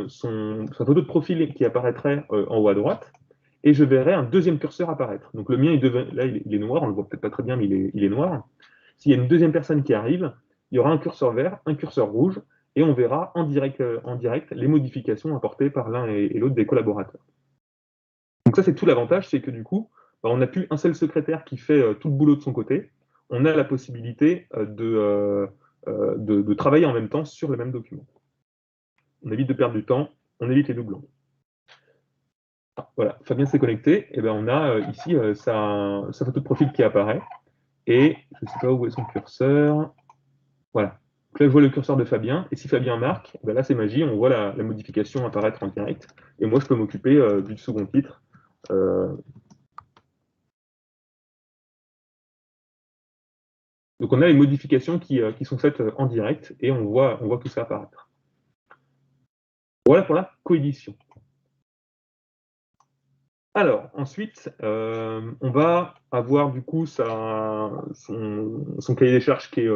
sa photo de profil qui apparaîtrait en haut à droite, et je verrai un deuxième curseur apparaître. Donc le mien, là, il est noir, on ne le voit peut-être pas très bien, mais il est noir. S'il y a une deuxième personne qui arrive, il y aura un curseur vert, un curseur rouge, et on verra en direct les modifications apportées par l'un et l'autre des collaborateurs. Donc ça, c'est tout l'avantage, c'est que du coup, on n'a plus un seul secrétaire qui fait tout le boulot de son côté. On a la possibilité de travailler en même temps sur le même document. On évite de perdre du temps, on évite les doublons. Voilà, Fabien s'est connecté, et ben on a ici sa photo de profil qui apparaît, et je ne sais pas où est son curseur. Voilà. Donc là, je vois le curseur de Fabien, et si Fabien marque, ben là c'est magie, on voit la modification apparaître en direct, et moi je peux m'occuper du second titre. Donc on a les modifications qui sont faites en direct, et on voit tout ça apparaître. Voilà pour la coédition. Alors, ensuite, on va avoir du coup son cahier des charges qui est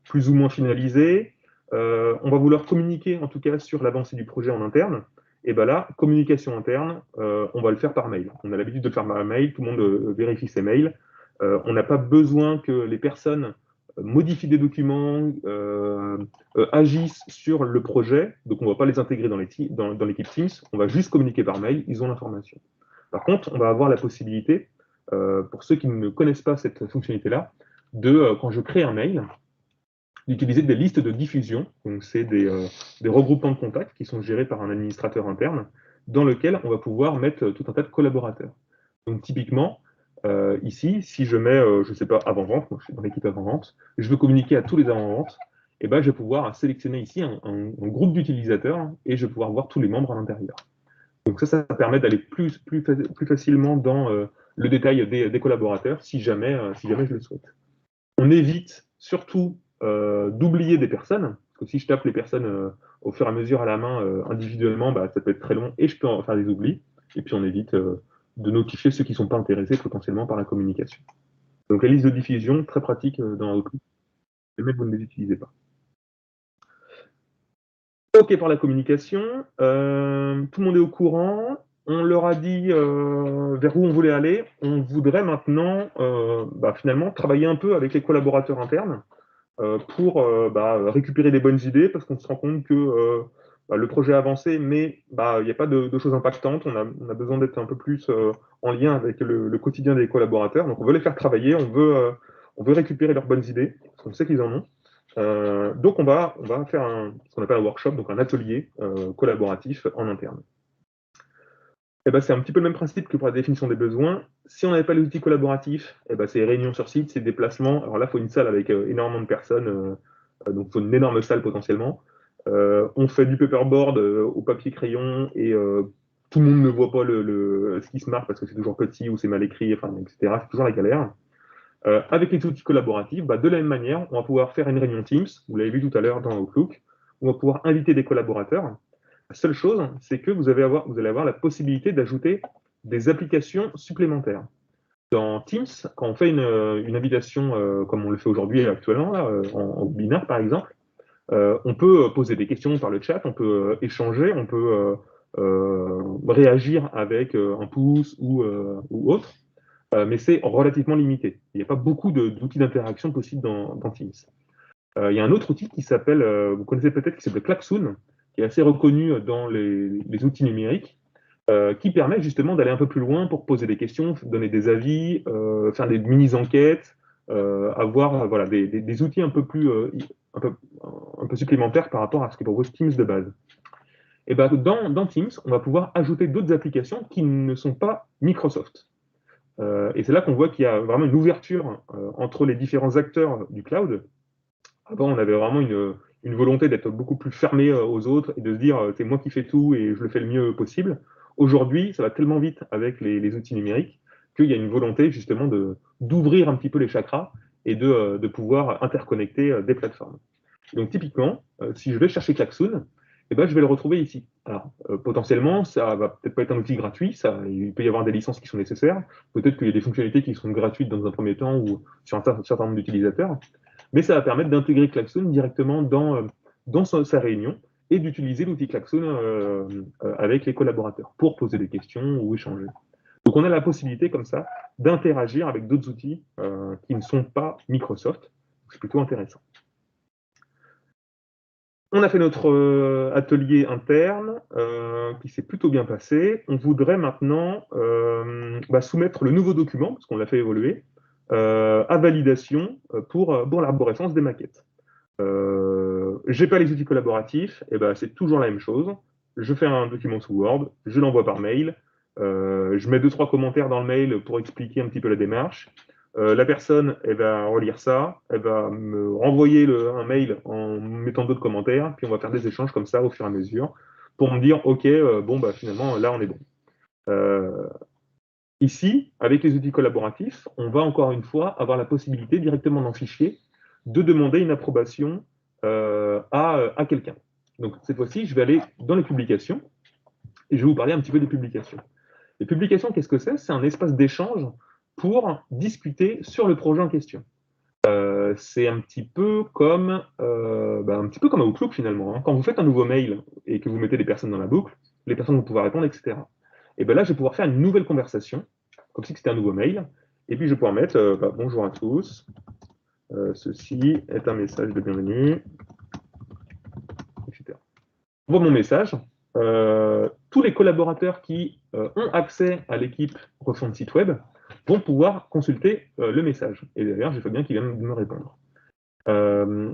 plus ou moins finalisé. On va vouloir communiquer en tout cas sur l'avancée du projet en interne. Et bien là, communication interne, on va le faire par mail. On a l'habitude de le faire par mail, tout le monde vérifie ses mails. On n'a pas besoin que les personnes modifient des documents, agissent sur le projet. Donc on ne va pas les intégrer dans l'équipe Teams, on va juste communiquer par mail, ils ont l'information. Par contre, on va avoir la possibilité, pour ceux qui ne connaissent pas cette fonctionnalité-là, quand je crée un mail, d'utiliser des listes de diffusion. Donc, c'est des regroupements de contacts qui sont gérés par un administrateur interne, dans lequel on va pouvoir mettre tout un tas de collaborateurs. Donc, typiquement, ici, si je mets, je ne sais pas, avant-vente, moi je suis dans l'équipe avant-vente, je veux communiquer à tous les avant-ventes, et ben, je vais pouvoir sélectionner ici un groupe d'utilisateurs et je vais pouvoir voir tous les membres à l'intérieur. Donc ça permet d'aller plus facilement dans le détail des collaborateurs si jamais je le souhaite. On évite surtout d'oublier des personnes, parce que si je tape les personnes au fur et à mesure à la main individuellement, bah, ça peut être très long et je peux en faire des oublis. Et puis on évite de notifier ceux qui ne sont pas intéressés potentiellement par la communication. Donc la liste de diffusion, très pratique dans Outlook, mais vous ne les utilisez pas. OK pour la communication, tout le monde est au courant, on leur a dit vers où on voulait aller, on voudrait maintenant finalement travailler un peu avec les collaborateurs internes pour récupérer des bonnes idées, parce qu'on se rend compte que le projet a avancé, mais il n'y a pas de choses impactantes, on a besoin d'être un peu plus en lien avec le quotidien des collaborateurs, donc on veut les faire travailler, on veut récupérer leurs bonnes idées, parce qu'on sait qu'ils en ont. Donc on va faire ce qu'on appelle un workshop, donc un atelier collaboratif en interne. Et c'est un petit peu le même principe que pour la définition des besoins. Si on n'avait pas les outils collaboratifs, c'est réunions sur site, c'est déplacements. Alors là, il faut une salle avec énormément de personnes, donc il faut une énorme salle potentiellement. On fait du paperboard au papier crayon et tout le monde ne voit pas ce qui se marque parce que c'est toujours petit ou c'est mal écrit, etc. C'est toujours la galère. Avec les outils collaboratifs, de la même manière, on va pouvoir faire une réunion Teams, vous l'avez vu tout à l'heure dans Outlook, on va pouvoir inviter des collaborateurs. La seule chose, c'est que vous allez avoir la possibilité d'ajouter des applications supplémentaires. Dans Teams, quand on fait une invitation, comme on le fait aujourd'hui actuellement, là, en webinaire par exemple, On peut poser des questions par le chat, on peut échanger, on peut réagir avec un pouce ou autre, mais c'est relativement limité. Il n'y a pas beaucoup d'outils d'interaction possibles dans Teams. Il y a un autre outil qui s'appelle, vous connaissez peut-être, qui s'appelle Klaxoon, qui est assez reconnu dans les outils numériques, qui permet justement d'aller un peu plus loin pour poser des questions, donner des avis, faire des mini-enquêtes, avoir voilà, des outils un peu supplémentaires par rapport à ce que propose Teams de base. Et ben, dans Teams, on va pouvoir ajouter d'autres applications qui ne sont pas Microsoft. Et c'est là qu'on voit qu'il y a vraiment une ouverture entre les différents acteurs du cloud. Avant, on avait vraiment une volonté d'être beaucoup plus fermé aux autres et de se dire c'est moi qui fais tout et je le fais le mieux possible. Aujourd'hui, ça va tellement vite avec les outils numériques qu'il y a une volonté justement d'ouvrir un petit peu les chakras et de pouvoir interconnecter des plateformes. Donc typiquement, si je vais chercher Klaxoon, eh ben, je vais le retrouver ici. Alors, potentiellement, ça va peut-être pas être un outil gratuit, il peut y avoir des licences qui sont nécessaires, peut-être qu'il y a des fonctionnalités qui seront gratuites dans un premier temps ou sur un certain nombre d'utilisateurs, mais ça va permettre d'intégrer Klaxoon directement dans sa réunion et d'utiliser l'outil Klaxoon avec les collaborateurs pour poser des questions ou échanger. Donc on a la possibilité comme ça d'interagir avec d'autres outils qui ne sont pas Microsoft. C'est plutôt intéressant. On a fait notre atelier interne qui s'est plutôt bien passé. On voudrait maintenant soumettre le nouveau document, parce qu'on l'a fait évoluer, à validation pour l'arborescence des maquettes. J'ai pas les outils collaboratifs, et ben c'est toujours la même chose. Je fais un document sous Word, je l'envoie par mail, je mets 2-3 commentaires dans le mail pour expliquer un petit peu la démarche. La personne, elle va relire ça, elle va me renvoyer un mail en mettant d'autres commentaires, puis on va faire des échanges comme ça au fur et à mesure pour me dire, OK, finalement, là, on est bon. Ici, avec les outils collaboratifs, on va encore une fois avoir la possibilité directement dans le fichier de demander une approbation à quelqu'un. Donc cette fois-ci, je vais aller dans les publications et je vais vous parler un petit peu des publications. Les publications, qu'est-ce que c'est? C'est un espace d'échange pour discuter sur le projet en question. C'est un petit peu comme Outlook finalement. Hein. Quand vous faites un nouveau mail et que vous mettez des personnes dans la boucle, les personnes vont pouvoir répondre, etc. Et bien là, je vais pouvoir faire une nouvelle conversation, comme si c'était un nouveau mail, et puis je vais pouvoir mettre bonjour à tous, ceci est un message de bienvenue, etc. Je vois mon message. Tous les collaborateurs qui ont accès à l'équipe refonte site web vont pouvoir consulter le message. Et d'ailleurs, j'ai Fabien qui vient de me répondre.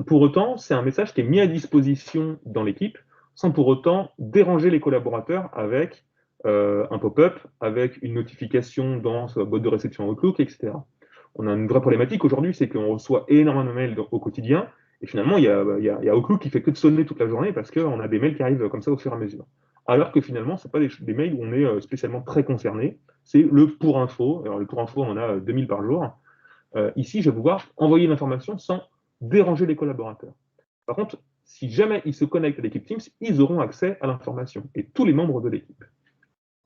Pour autant, c'est un message qui est mis à disposition dans l'équipe sans pour autant déranger les collaborateurs avec un pop-up, avec une notification dans sa boîte de réception Outlook, etc. On a une vraie problématique aujourd'hui, c'est qu'on reçoit énormément de mails au quotidien, et finalement, il y a Outlook qui fait que de sonner toute la journée parce qu'on a des mails qui arrivent comme ça au fur et à mesure. Alors que finalement, ce n'est pas des mails où on est spécialement très concerné, c'est le pour info. Alors le pour info, on en a 2000 par jour. Ici, je vais pouvoir envoyer l'information sans déranger les collaborateurs. Par contre, si jamais ils se connectent à l'équipe Teams, ils auront accès à l'information, et tous les membres de l'équipe.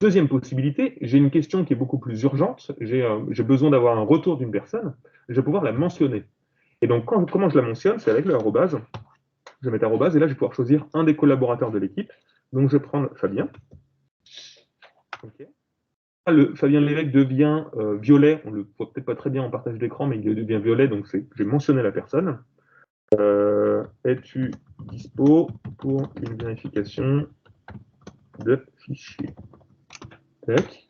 Deuxième possibilité, j'ai une question qui est beaucoup plus urgente, j'ai besoin d'avoir un retour d'une personne, je vais pouvoir la mentionner. Et donc, comment je la mentionne? C'est avec le arrobase. Je vais mettre arrobase, et là, je vais pouvoir choisir un des collaborateurs de l'équipe. Donc, je vais prendre Fabien. Okay. Fabien Lévesque devient violet, on ne le voit peut-être pas très bien en partage d'écran, mais il devient violet, donc je vais mentionner la personne. Es-tu dispo pour une vérification de fichier? Tac.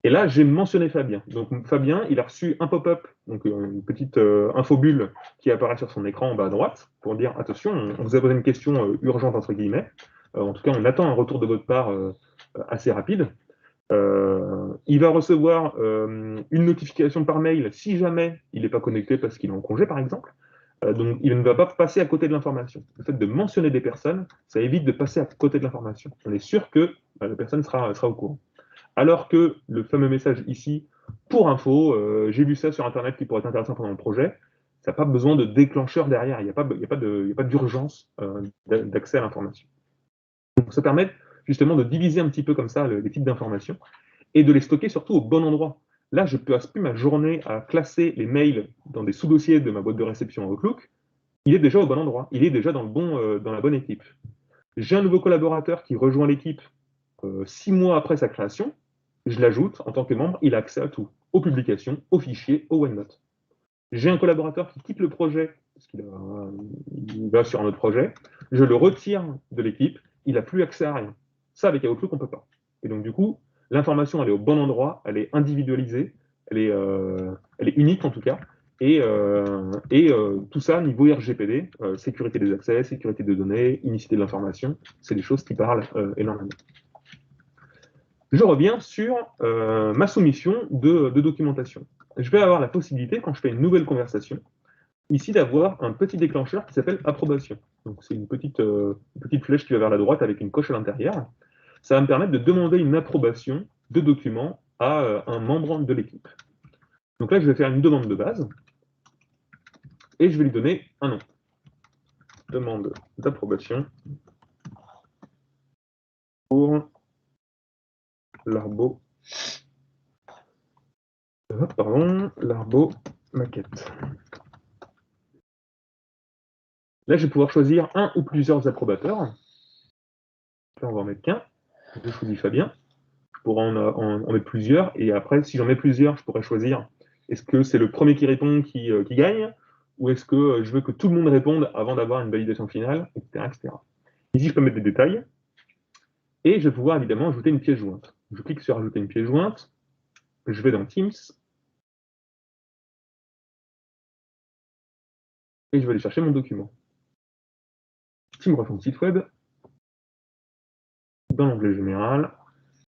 Et là, j'ai mentionné Fabien. Donc Fabien, il a reçu un pop-up, donc une petite infobulle qui apparaît sur son écran en bas à droite, pour dire attention, on vous a posé une question urgente entre guillemets. En tout cas, on attend un retour de votre part assez rapide. Il va recevoir une notification par mail si jamais il n'est pas connecté parce qu'il est en congé, par exemple. Donc, il ne va pas passer à côté de l'information. Le fait de mentionner des personnes, ça évite de passer à côté de l'information. On est sûr que la personne sera au courant. Alors que le fameux message ici, pour info, j'ai vu ça sur Internet qui pourrait être intéressant pendant le projet, ça n'a pas besoin de déclencheur derrière, il n'y a pas d'urgence d'accès à l'information. Donc, ça permet justement de diviser un petit peu comme ça les types d'informations et de les stocker surtout au bon endroit. Là, je ne passe plus ma journée à classer les mails dans des sous-dossiers de ma boîte de réception Outlook. il est déjà au bon endroit, il est déjà dans la bonne équipe. J'ai un nouveau collaborateur qui rejoint l'équipe 6 mois après sa création, je l'ajoute en tant que membre, il a accès à tout, aux publications, aux fichiers, au OneNote. J'ai un collaborateur qui quitte le projet, parce il va sur un autre projet, je le retire de l'équipe, il n'a plus accès à rien. Ça, avec Outlook, on ne peut pas. Et donc, du coup, l'information, elle est au bon endroit, elle est individualisée, elle est unique en tout cas, tout ça, niveau RGPD, sécurité des accès, sécurité des données, unicité de l'information, c'est des choses qui parlent énormément. Je reviens sur ma soumission de documentation. Je vais avoir la possibilité, quand je fais une nouvelle conversation, ici d'avoir un petit déclencheur qui s'appelle approbation. Donc c'est une petite flèche qui va vers la droite avec une coche à l'intérieur. Ça va me permettre de demander une approbation de document à un membre de l'équipe. Donc là, je vais faire une demande de base et je vais lui donner un nom. Demande d'approbation pour l'arbo. L'arbo maquette. Là, je vais pouvoir choisir un ou plusieurs approbateurs. Là, on va en mettre qu'un. Je choisis Fabien. Je pourrais en mettre plusieurs. Et après, si j'en mets plusieurs, je pourrais choisir est-ce que c'est le premier qui répond qui gagne, ou est-ce que je veux que tout le monde réponde avant d'avoir une validation finale, etc., etc. Ici, je peux mettre des détails. Et je vais pouvoir évidemment ajouter une pièce jointe. Je clique sur Ajouter une pièce jointe. Je vais dans Teams. Et je vais aller chercher mon document. Teams refond de site web. Dans l'onglet général.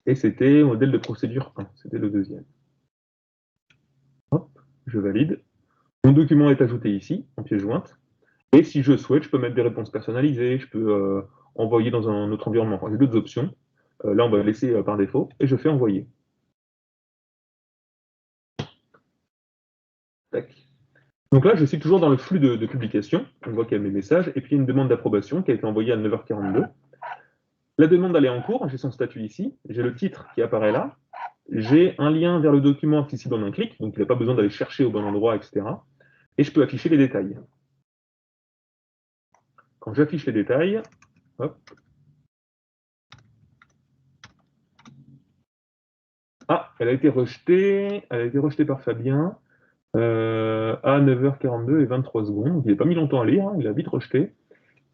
Et c'était modèle de procédure 1. C'était le deuxième. Hop, je valide. Mon document est ajouté ici, en pièce jointe. Et si je souhaite, je peux mettre des réponses personnalisées, je peux envoyer dans un autre environnement. Enfin, j'ai d'autres options. Là, on va laisser par défaut, et je fais envoyer. Tac. Donc là, je suis toujours dans le flux de publication. On voit qu'il y a mes messages, et puis il y a une demande d'approbation qui a été envoyée à 9h42. La demande, elle est en cours, j'ai son statut ici, j'ai le titre qui apparaît là, j'ai un lien vers le document accessible en un clic, donc il n'y a pas besoin d'aller chercher au bon endroit, etc. Et je peux afficher les détails. Quand j'affiche les détails, hop. Ah, elle a été rejetée par Fabien à 9h42 et 23 secondes. Il n'a pas mis longtemps à lire, il a vite rejeté.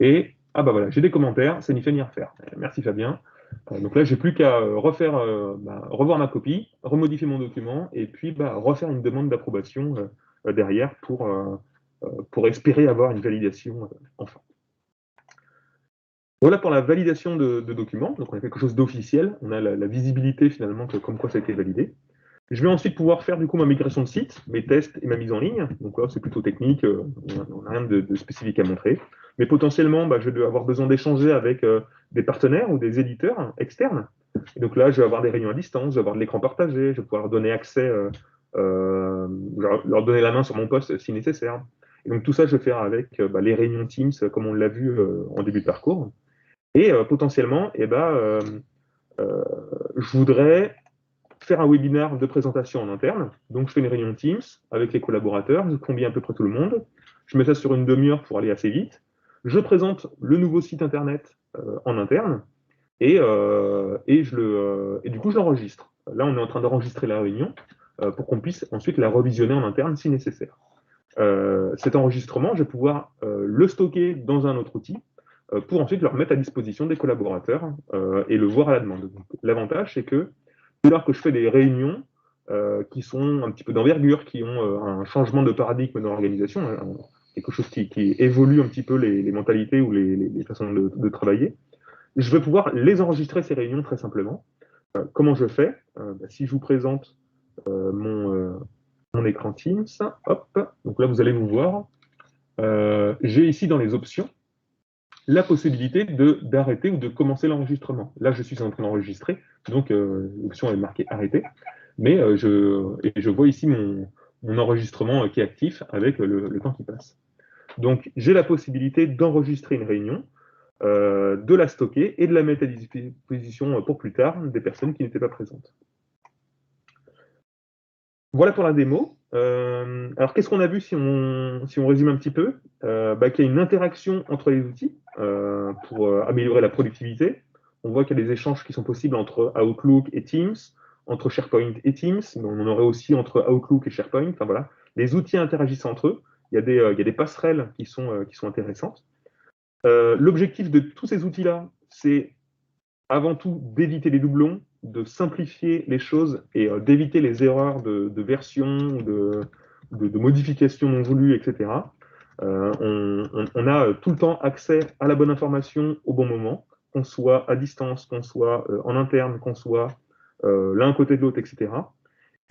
Et, ah bah voilà, j'ai des commentaires, c'est ni fait ni à refaire. Merci Fabien. Donc là, j'ai plus qu'à revoir ma copie, remodifier mon document, et puis refaire une demande d'approbation derrière pour espérer avoir une validation enfin. Voilà pour la validation de documents. Donc on a quelque chose d'officiel, on a la visibilité finalement comme quoi ça a été validé. Je vais ensuite pouvoir faire du coup ma migration de site, mes tests et ma mise en ligne. Donc là, c'est plutôt technique, on n'a rien de spécifique à montrer. Mais potentiellement, je vais avoir besoin d'échanger avec des partenaires ou des éditeurs externes. Et donc là, je vais avoir des réunions à distance, je vais avoir de l'écran partagé, je vais pouvoir leur donner accès, leur donner la main sur mon poste si nécessaire. Et donc tout ça, je vais faire avec les réunions Teams, comme on l'a vu en début de parcours. Et potentiellement, je voudrais faire un webinaire de présentation en interne. Donc, je fais une réunion Teams avec les collaborateurs, je convie à peu près tout le monde. Je mets ça sur une demi-heure pour aller assez vite. Je présente le nouveau site internet en interne et du coup, je l'enregistre. Là, on est en train d'enregistrer la réunion pour qu'on puisse ensuite la revisionner en interne si nécessaire. Cet enregistrement, je vais pouvoir le stocker dans un autre outil pour ensuite le remettre à disposition des collaborateurs et le voir à la demande. L'avantage, c'est que dès lors que je fais des réunions qui sont un petit peu d'envergure, qui ont un changement de paradigme dans l'organisation, quelque chose qui évolue un petit peu les mentalités ou les façons de travailler, je vais pouvoir les enregistrer, ces réunions, très simplement. Comment je fais si je vous présente mon écran Teams, hop, donc là, vous allez vous voir. J'ai ici dans les options la possibilité d'arrêter ou de commencer l'enregistrement. Là, je suis en train d'enregistrer, donc l'option est marquée arrêter, mais je vois ici mon enregistrement qui est actif avec le temps qui passe. Donc, j'ai la possibilité d'enregistrer une réunion, de la stocker et de la mettre à disposition pour plus tard des personnes qui n'étaient pas présentes. Voilà pour la démo. Alors, qu'est-ce qu'on a vu si on résume un petit peu? Qu'il y a une interaction entre les outils pour améliorer la productivité. On voit qu'il y a des échanges qui sont possibles entre Outlook et Teams, entre SharePoint et Teams, mais on en aurait aussi entre Outlook et SharePoint. Enfin voilà, les outils interagissent entre eux. Il y a des passerelles qui sont intéressantes. L'objectif de tous ces outils-là, c'est avant tout d'éviter les doublons, de simplifier les choses et d'éviter les erreurs de version, de modifications non voulues, etc. On a tout le temps accès à la bonne information au bon moment, qu'on soit à distance, qu'on soit en interne, qu'on soit l'un à côté de l'autre, etc.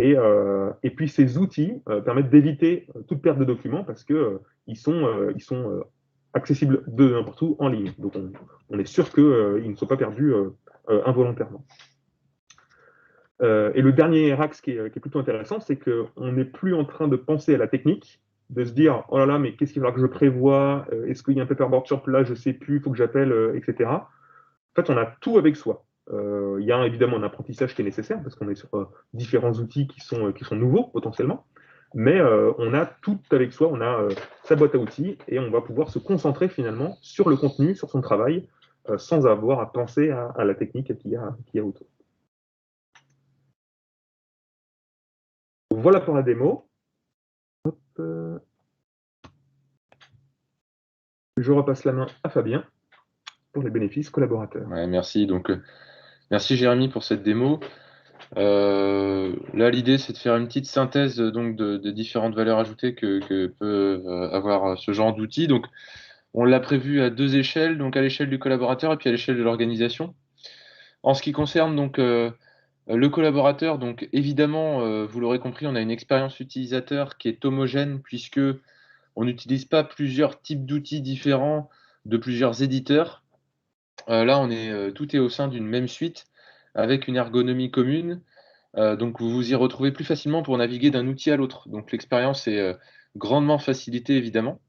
Et puis ces outils permettent d'éviter toute perte de documents parce qu'ils sont accessibles de n'importe où en ligne. Donc on est sûr qu'ils ne sont pas perdus involontairement. Et le dernier axe qui est plutôt intéressant, c'est qu'on n'est plus en train de penser à la technique, de se dire oh là là, mais qu'est-ce qu'il va falloir que je prévoie, est-ce qu'il y a un paperboard sur place, je ne sais plus, il faut que j'appelle, etc. En fait, on a tout avec soi. Il y a évidemment un apprentissage qui est nécessaire parce qu'on est sur différents outils qui sont nouveaux potentiellement, mais on a tout avec soi, on a sa boîte à outils et on va pouvoir se concentrer finalement sur le contenu, sur son travail, sans avoir à penser à la technique qu'il y a autour. Voilà pour la démo. Hop, je repasse la main à Fabien pour les bénéfices collaborateurs. Ouais, merci. Donc, merci Jérémy pour cette démo. Là, l'idée, c'est de faire une petite synthèse donc, de différentes valeurs ajoutées que peut avoir ce genre d'outils. Donc, on l'a prévu à deux échelles, donc à l'échelle du collaborateur et puis à l'échelle de l'organisation. En ce qui concerne donc le collaborateur, donc évidemment, vous l'aurez compris, on a une expérience utilisateur qui est homogène puisque on n'utilise pas plusieurs types d'outils différents de plusieurs éditeurs. Là, tout est au sein d'une même suite avec une ergonomie commune. Donc, vous vous y retrouvez plus facilement pour naviguer d'un outil à l'autre. Donc, l'expérience est grandement facilitée, évidemment.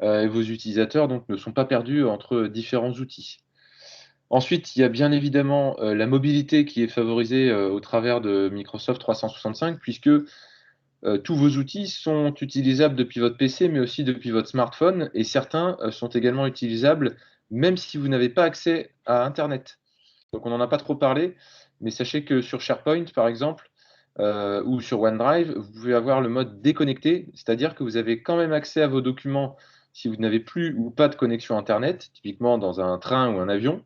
Et vos utilisateurs donc, ne sont pas perdus entre différents outils. Ensuite, il y a bien évidemment la mobilité qui est favorisée au travers de Microsoft 365, puisque tous vos outils sont utilisables depuis votre PC, mais aussi depuis votre smartphone, et certains sont également utilisables même si vous n'avez pas accès à Internet. Donc on n'en a pas trop parlé, mais sachez que sur SharePoint, par exemple, ou sur OneDrive, vous pouvez avoir le mode déconnecté, c'est-à-dire que vous avez quand même accès à vos documents si vous n'avez plus ou pas de connexion Internet, typiquement dans un train ou un avion.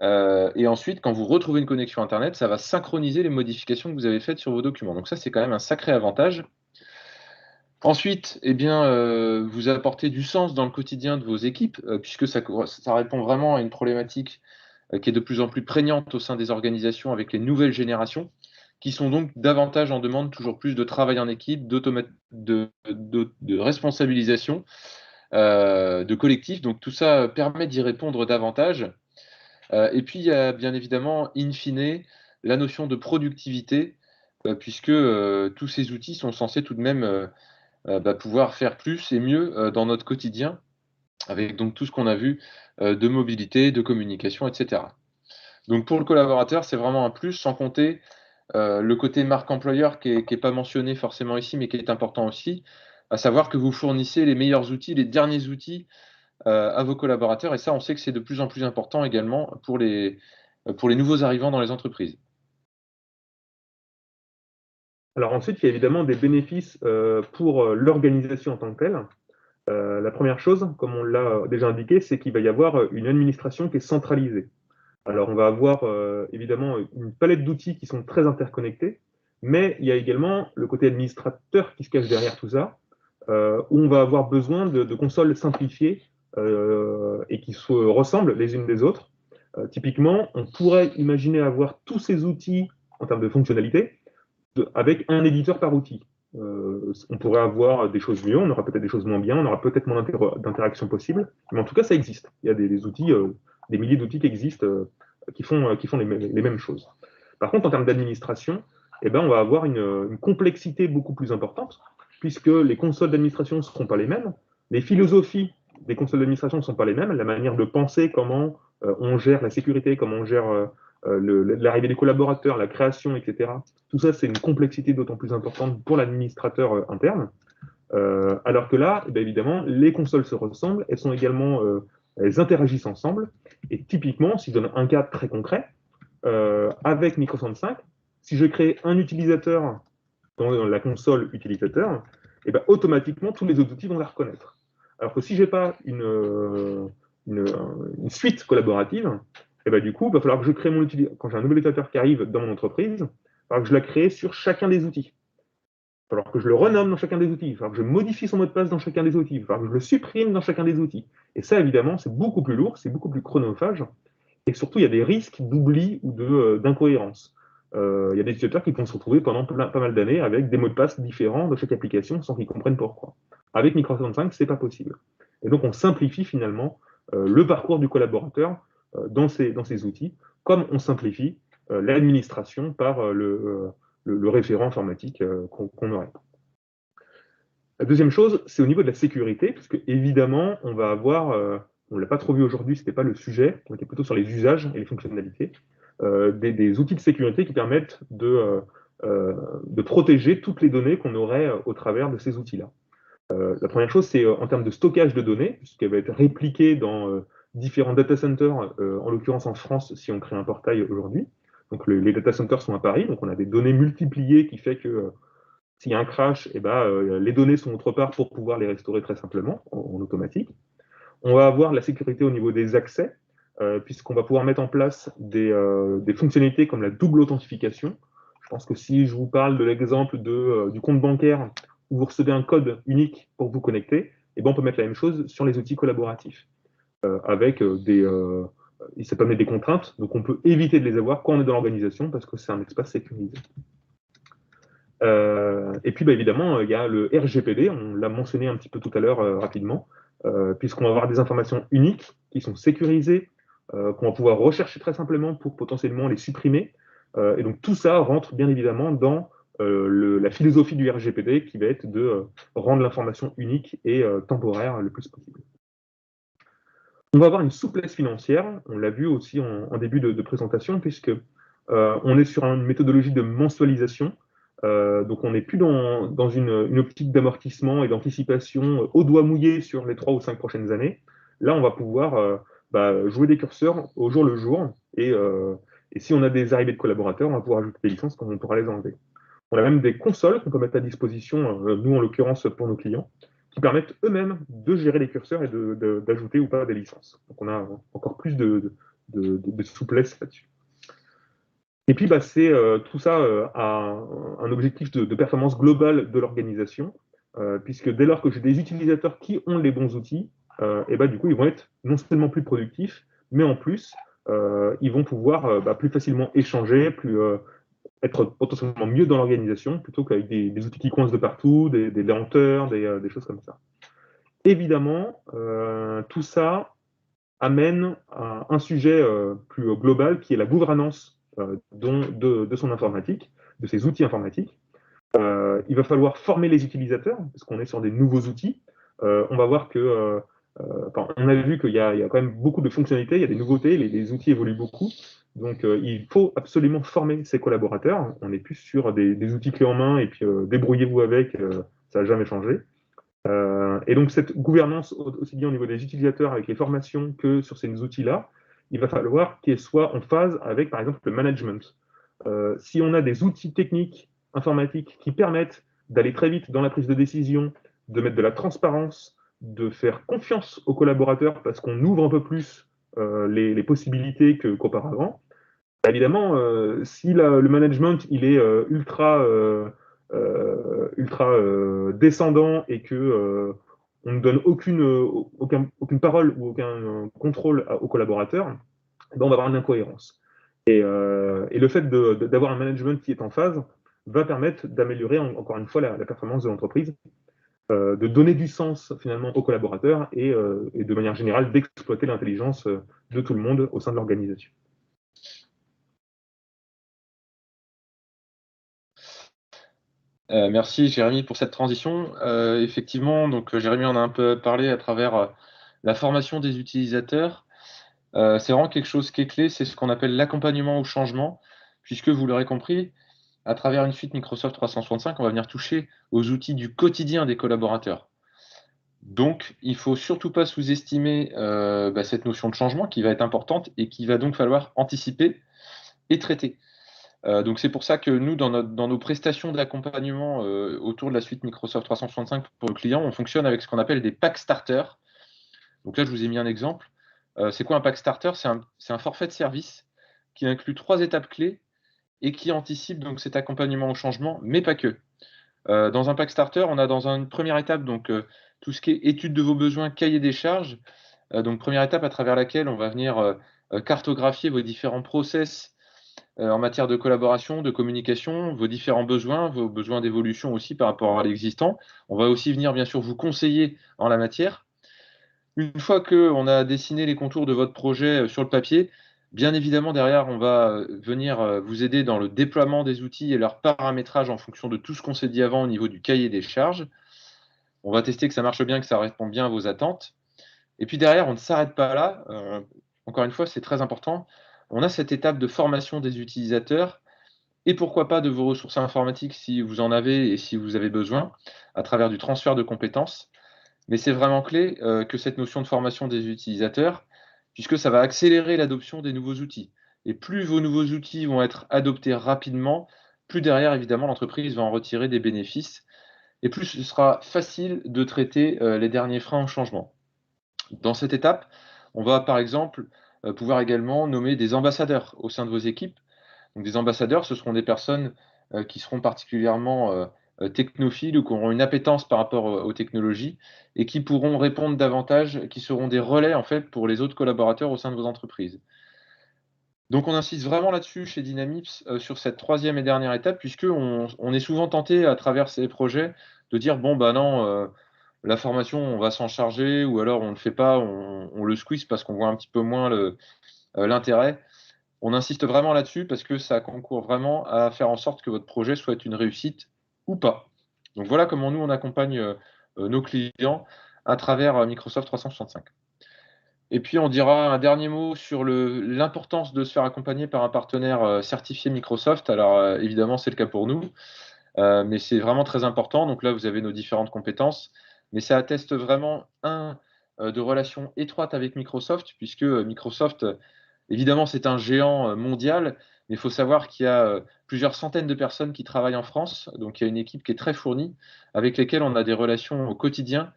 Et ensuite, quand vous retrouvez une connexion Internet, ça va synchroniser les modifications que vous avez faites sur vos documents. Donc ça, c'est quand même un sacré avantage. Ensuite, eh bien, vous apportez du sens dans le quotidien de vos équipes, puisque ça répond vraiment à une problématique qui est de plus en plus prégnante au sein des organisations avec les nouvelles générations, qui sont donc davantage en demande toujours plus de travail en équipe, de responsabilisation, de collectif. Donc tout ça permet d'y répondre davantage. Et puis il y a bien évidemment, in fine, la notion de productivité, puisque tous ces outils sont censés tout de même pouvoir faire plus et mieux dans notre quotidien, avec donc tout ce qu'on a vu de mobilité, de communication, etc. Donc pour le collaborateur, c'est vraiment un plus, sans compter le côté marque employeur qui n'est pas mentionné forcément ici, mais qui est important aussi, à savoir que vous fournissez les meilleurs outils, les derniers outils à vos collaborateurs. Et ça, on sait que c'est de plus en plus important également pour les nouveaux arrivants dans les entreprises. Alors ensuite, il y a évidemment des bénéfices pour l'organisation en tant que telle. La première chose, comme on l'a déjà indiqué, c'est qu'il va y avoir une administration qui est centralisée. Alors on va avoir évidemment une palette d'outils qui sont très interconnectés, mais il y a également le côté administrateur qui se cache derrière tout ça, où on va avoir besoin de consoles simplifiées et qui se ressemblent les unes des autres. Typiquement, on pourrait imaginer avoir tous ces outils en termes de fonctionnalité avec un éditeur par outil. On pourrait avoir des choses mieux, on aura peut-être des choses moins bien, on aura peut-être moins d'interactions possibles, mais en tout cas, ça existe. Il y a des outils, des milliers d'outils qui existent, qui font les mêmes choses. Par contre, en termes d'administration, eh ben, on va avoir une complexité beaucoup plus importante, puisque les consoles d'administration ne seront pas les mêmes, les philosophies des consoles d'administration ne sont pas les mêmes, la manière de penser, comment on gère la sécurité, comment on gère l'arrivée des collaborateurs, la création, etc. Tout ça, c'est une complexité d'autant plus importante pour l'administrateur interne. Alors que là, évidemment, les consoles se ressemblent, elles interagissent ensemble. Et typiquement, si je donne un cas très concret, avec Microsoft 5, si je crée un utilisateur dans la console utilisateur, automatiquement, tous les autres outils vont la reconnaître. Alors que si je n'ai pas une suite collaborative, du coup, il va falloir que je crée mon utilisateur. Quand j'ai un nouvel utilisateur qui arrive dans mon entreprise, il va falloir que je la crée sur chacun des outils. Il va falloir que je le renomme dans chacun des outils. Il va falloir que je modifie son mot de passe dans chacun des outils. Il va falloir que je le supprime dans chacun des outils. Et ça, évidemment, c'est beaucoup plus lourd, c'est beaucoup plus chronophage. Et surtout, il y a des risques d'oubli ou d'incohérence. Il y a des utilisateurs qui vont se retrouver pendant pas mal d'années avec des mots de passe différents de chaque application sans qu'ils comprennent pourquoi. Avec Microsoft 5, ce n'est pas possible. Et donc, on simplifie finalement le parcours du collaborateur dans ces outils, comme on simplifie l'administration par le référent informatique qu'on aurait. La deuxième chose, c'est au niveau de la sécurité, puisque évidemment, on va avoir, on ne l'a pas trop vu aujourd'hui, ce n'était pas le sujet, on était plutôt sur les usages et les fonctionnalités, des outils de sécurité qui permettent de protéger toutes les données qu'on aurait au travers de ces outils-là. La première chose, c'est en termes de stockage de données, puisqu'elle va être répliquée dans différents data centers, en l'occurrence en France, si on crée un portail aujourd'hui. Donc les data centers sont à Paris, donc on a des données multipliées qui fait que s'il y a un crash, les données sont autre part pour pouvoir les restaurer très simplement, en automatique. On va avoir la sécurité au niveau des accès, puisqu'on va pouvoir mettre en place des fonctionnalités comme la double authentification. Je pense que si je vous parle de l'exemple du compte bancaire où vous recevez un code unique pour vous connecter, on peut mettre la même chose sur les outils collaboratifs, avec ça peut amener des contraintes, donc on peut éviter de les avoir quand on est dans l'organisation, parce que c'est un espace sécurisé. Et puis évidemment, il y a le RGPD, on l'a mentionné un petit peu tout à l'heure rapidement, puisqu'on va avoir des informations uniques qui sont sécurisées, qu'on va pouvoir rechercher très simplement pour potentiellement les supprimer. Et donc tout ça rentre bien évidemment dans la philosophie du RGPD qui va être de rendre l'information unique et temporaire le plus possible. On va avoir une souplesse financière, on l'a vu aussi en début de présentation, puisque on est sur une méthodologie de mensualisation. Donc on n'est plus dans une optique d'amortissement et d'anticipation au doigt mouillé sur les 3 ou 5 prochaines années. Là, on va pouvoir jouer des curseurs au jour le jour, et si on a des arrivées de collaborateurs, on va pouvoir ajouter des licences quand on pourra les enlever. On a même des consoles qu'on peut mettre à disposition, nous en l'occurrence pour nos clients, qui permettent eux-mêmes de gérer les curseurs et d'ajouter ou pas des licences. Donc on a encore plus de souplesse là-dessus. Et puis, c'est tout ça a un objectif de performance globale de l'organisation, puisque dès lors que j'ai des utilisateurs qui ont les bons outils, du coup, ils vont être non seulement plus productifs, mais en plus, ils vont pouvoir plus facilement échanger, être potentiellement mieux dans l'organisation, plutôt qu'avec des outils qui coincent de partout, des lenteurs, des choses comme ça. Évidemment, tout ça amène à un sujet plus global, qui est la gouvernance de son informatique, de ses outils informatiques. Il va falloir former les utilisateurs, parce qu'on est sur des nouveaux outils. On va voir que, on a vu qu'il y a quand même beaucoup de fonctionnalités, il y a des nouveautés, les outils évoluent beaucoup. Donc, il faut absolument former ses collaborateurs. On n'est plus sur des outils clés en main, et puis débrouillez-vous avec, ça n'a jamais changé. Et donc, cette gouvernance, aussi bien au niveau des utilisateurs avec les formations que sur ces outils-là, il va falloir qu'elle soit en phase avec, par exemple, le management. Si on a des outils techniques, informatiques, qui permettent d'aller très vite dans la prise de décision, de mettre de la transparence, de faire confiance aux collaborateurs parce qu'on ouvre un peu plus les possibilités qu'auparavant, évidemment, si le management il est ultra descendant et que on ne donne aucune parole ou aucun contrôle aux collaborateurs, on va avoir une incohérence. Et le fait d'avoir un management qui est en phase va permettre d'améliorer encore une fois la performance de l'entreprise, de donner du sens finalement aux collaborateurs et de manière générale d'exploiter l'intelligence de tout le monde au sein de l'organisation. Merci Jérémy pour cette transition. Effectivement, donc Jérémy en a un peu parlé à travers la formation des utilisateurs. C'est vraiment quelque chose qui est clé, c'est ce qu'on appelle l'accompagnement au changement, puisque vous l'aurez compris, à travers une suite Microsoft 365, on va venir toucher aux outils du quotidien des collaborateurs. Donc, il ne faut surtout pas sous-estimer cette notion de changement qui va être importante et qu'il va donc falloir anticiper et traiter. Donc, c'est pour ça que nous, dans nos prestations d'accompagnement autour de la suite Microsoft 365 pour le client, on fonctionne avec ce qu'on appelle des pack starters. Donc là, je vous ai mis un exemple. C'est quoi un pack starter? C'est un forfait de service qui inclut 3 étapes clés et qui anticipe donc cet accompagnement au changement, mais pas que. Dans un pack starter, on a dans une première étape donc tout ce qui est étude de vos besoins, cahier des charges. Donc première étape à travers laquelle on va venir cartographier vos différents process en matière de collaboration, de communication, vos différents besoins, vos besoins d'évolution aussi par rapport à l'existant. On va aussi venir bien sûr vous conseiller en la matière. Une fois qu'on a dessiné les contours de votre projet sur le papier, bien évidemment, derrière, on va venir vous aider dans le déploiement des outils et leur paramétrage en fonction de tout ce qu'on s'est dit avant au niveau du cahier des charges. On va tester que ça marche bien, que ça répond bien à vos attentes. Et puis derrière, on ne s'arrête pas là. Encore une fois, c'est très important. On a cette étape de formation des utilisateurs et pourquoi pas de vos ressources informatiques si vous en avez et si vous avez besoin, à travers du transfert de compétences. Mais c'est vraiment clé que cette notion de formation des utilisateurs, puisque ça va accélérer l'adoption des nouveaux outils. Et plus vos nouveaux outils vont être adoptés rapidement, plus derrière, évidemment, l'entreprise va en retirer des bénéfices, et plus ce sera facile de traiter les derniers freins au changement. Dans cette étape, on va par exemple pouvoir également nommer des ambassadeurs au sein de vos équipes. Donc, des ambassadeurs, ce seront des personnes qui seront particulièrement technophiles ou qui auront une appétence par rapport aux technologies et qui pourront répondre davantage, qui seront des relais en fait pour les autres collaborateurs au sein de vos entreprises. Donc, on insiste vraiment là-dessus chez Dynamips sur cette troisième et dernière étape, puisqu'on est souvent tenté à travers ces projets de dire bon, bah non, la formation, on va s'en charger, ou alors on ne le fait pas, on le squeeze parce qu'on voit un petit peu moins l'intérêt. On insiste vraiment là-dessus parce que ça concourt vraiment à faire en sorte que votre projet soit une réussite ou pas. Donc voilà comment nous, on accompagne nos clients à travers Microsoft 365. Et puis, on dira un dernier mot sur l'importance de se faire accompagner par un partenaire certifié Microsoft. Alors, évidemment, c'est le cas pour nous, mais c'est vraiment très important. Donc là, vous avez nos différentes compétences, mais ça atteste vraiment, de relations étroites avec Microsoft, puisque Microsoft, évidemment, c'est un géant mondial, mais il faut savoir qu'il y a plusieurs centaines de personnes qui travaillent en France. Donc, il y a une équipe qui est très fournie, avec lesquelles on a des relations au quotidien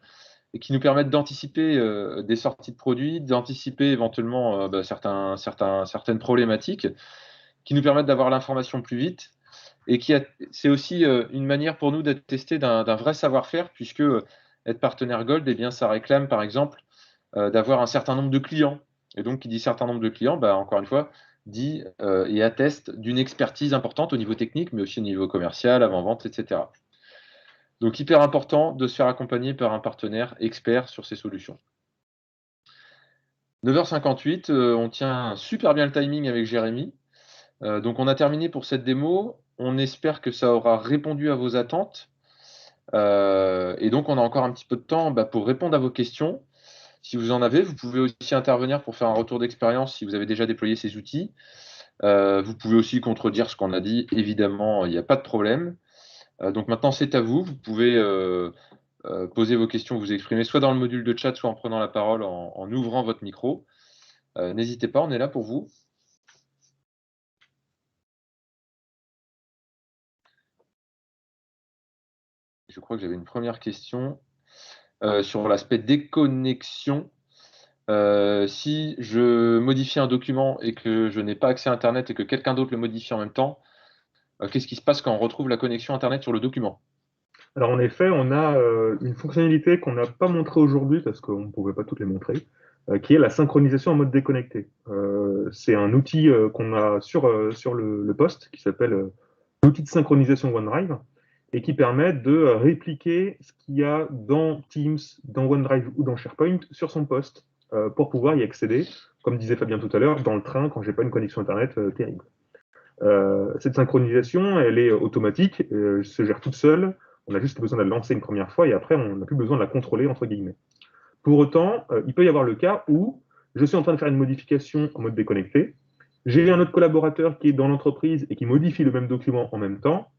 et qui nous permettent d'anticiper des sorties de produits, d'anticiper éventuellement certaines problématiques, qui nous permettent d'avoir l'information plus vite. Et c'est aussi une manière pour nous d'être testés d'un vrai savoir-faire, puisque être partenaire Gold, eh bien, ça réclame par exemple d'avoir un certain nombre de clients. Et donc, qui dit certain nombre de clients, bah, encore une fois, dit et atteste d'une expertise importante au niveau technique, mais aussi au niveau commercial, avant-vente, etc. Donc, hyper important de se faire accompagner par un partenaire expert sur ces solutions. 9h58, on tient super bien le timing avec Jérémy. Donc, on a terminé pour cette démo. On espère que ça aura répondu à vos attentes. Et donc, on a encore un petit peu de temps pour répondre à vos questions. Si vous en avez, vous pouvez aussi intervenir pour faire un retour d'expérience si vous avez déjà déployé ces outils. Vous pouvez aussi contredire ce qu'on a dit. Évidemment, il n'y a pas de problème. Donc maintenant, c'est à vous. Vous pouvez poser vos questions, vous exprimer soit dans le module de chat, soit en prenant la parole, en ouvrant votre micro. N'hésitez pas, on est là pour vous. Je crois que j'avais une première question sur l'aspect déconnexion. Si je modifie un document et que je n'ai pas accès à Internet et que quelqu'un d'autre le modifie en même temps, qu'est-ce qui se passe quand on retrouve la connexion Internet sur le document? Alors en effet, on a une fonctionnalité qu'on n'a pas montrée aujourd'hui parce qu'on ne pouvait pas toutes les montrer, qui est la synchronisation en mode déconnecté. C'est un outil qu'on a sur le poste qui s'appelle l'outil de synchronisation OneDrive et qui permet de répliquer ce qu'il y a dans Teams, dans OneDrive ou dans SharePoint sur son poste pour pouvoir y accéder, comme disait Fabien tout à l'heure, dans le train quand j'ai pas une connexion Internet terrible. Cette synchronisation, elle est automatique, se gère toute seule. On a juste besoin de la lancer une première fois et après, on n'a plus besoin de la contrôler, entre guillemets. Pour autant, il peut y avoir le cas où je suis en train de faire une modification en mode déconnecté, j'ai un autre collaborateur qui est dans l'entreprise et qui modifie le même document en même temps.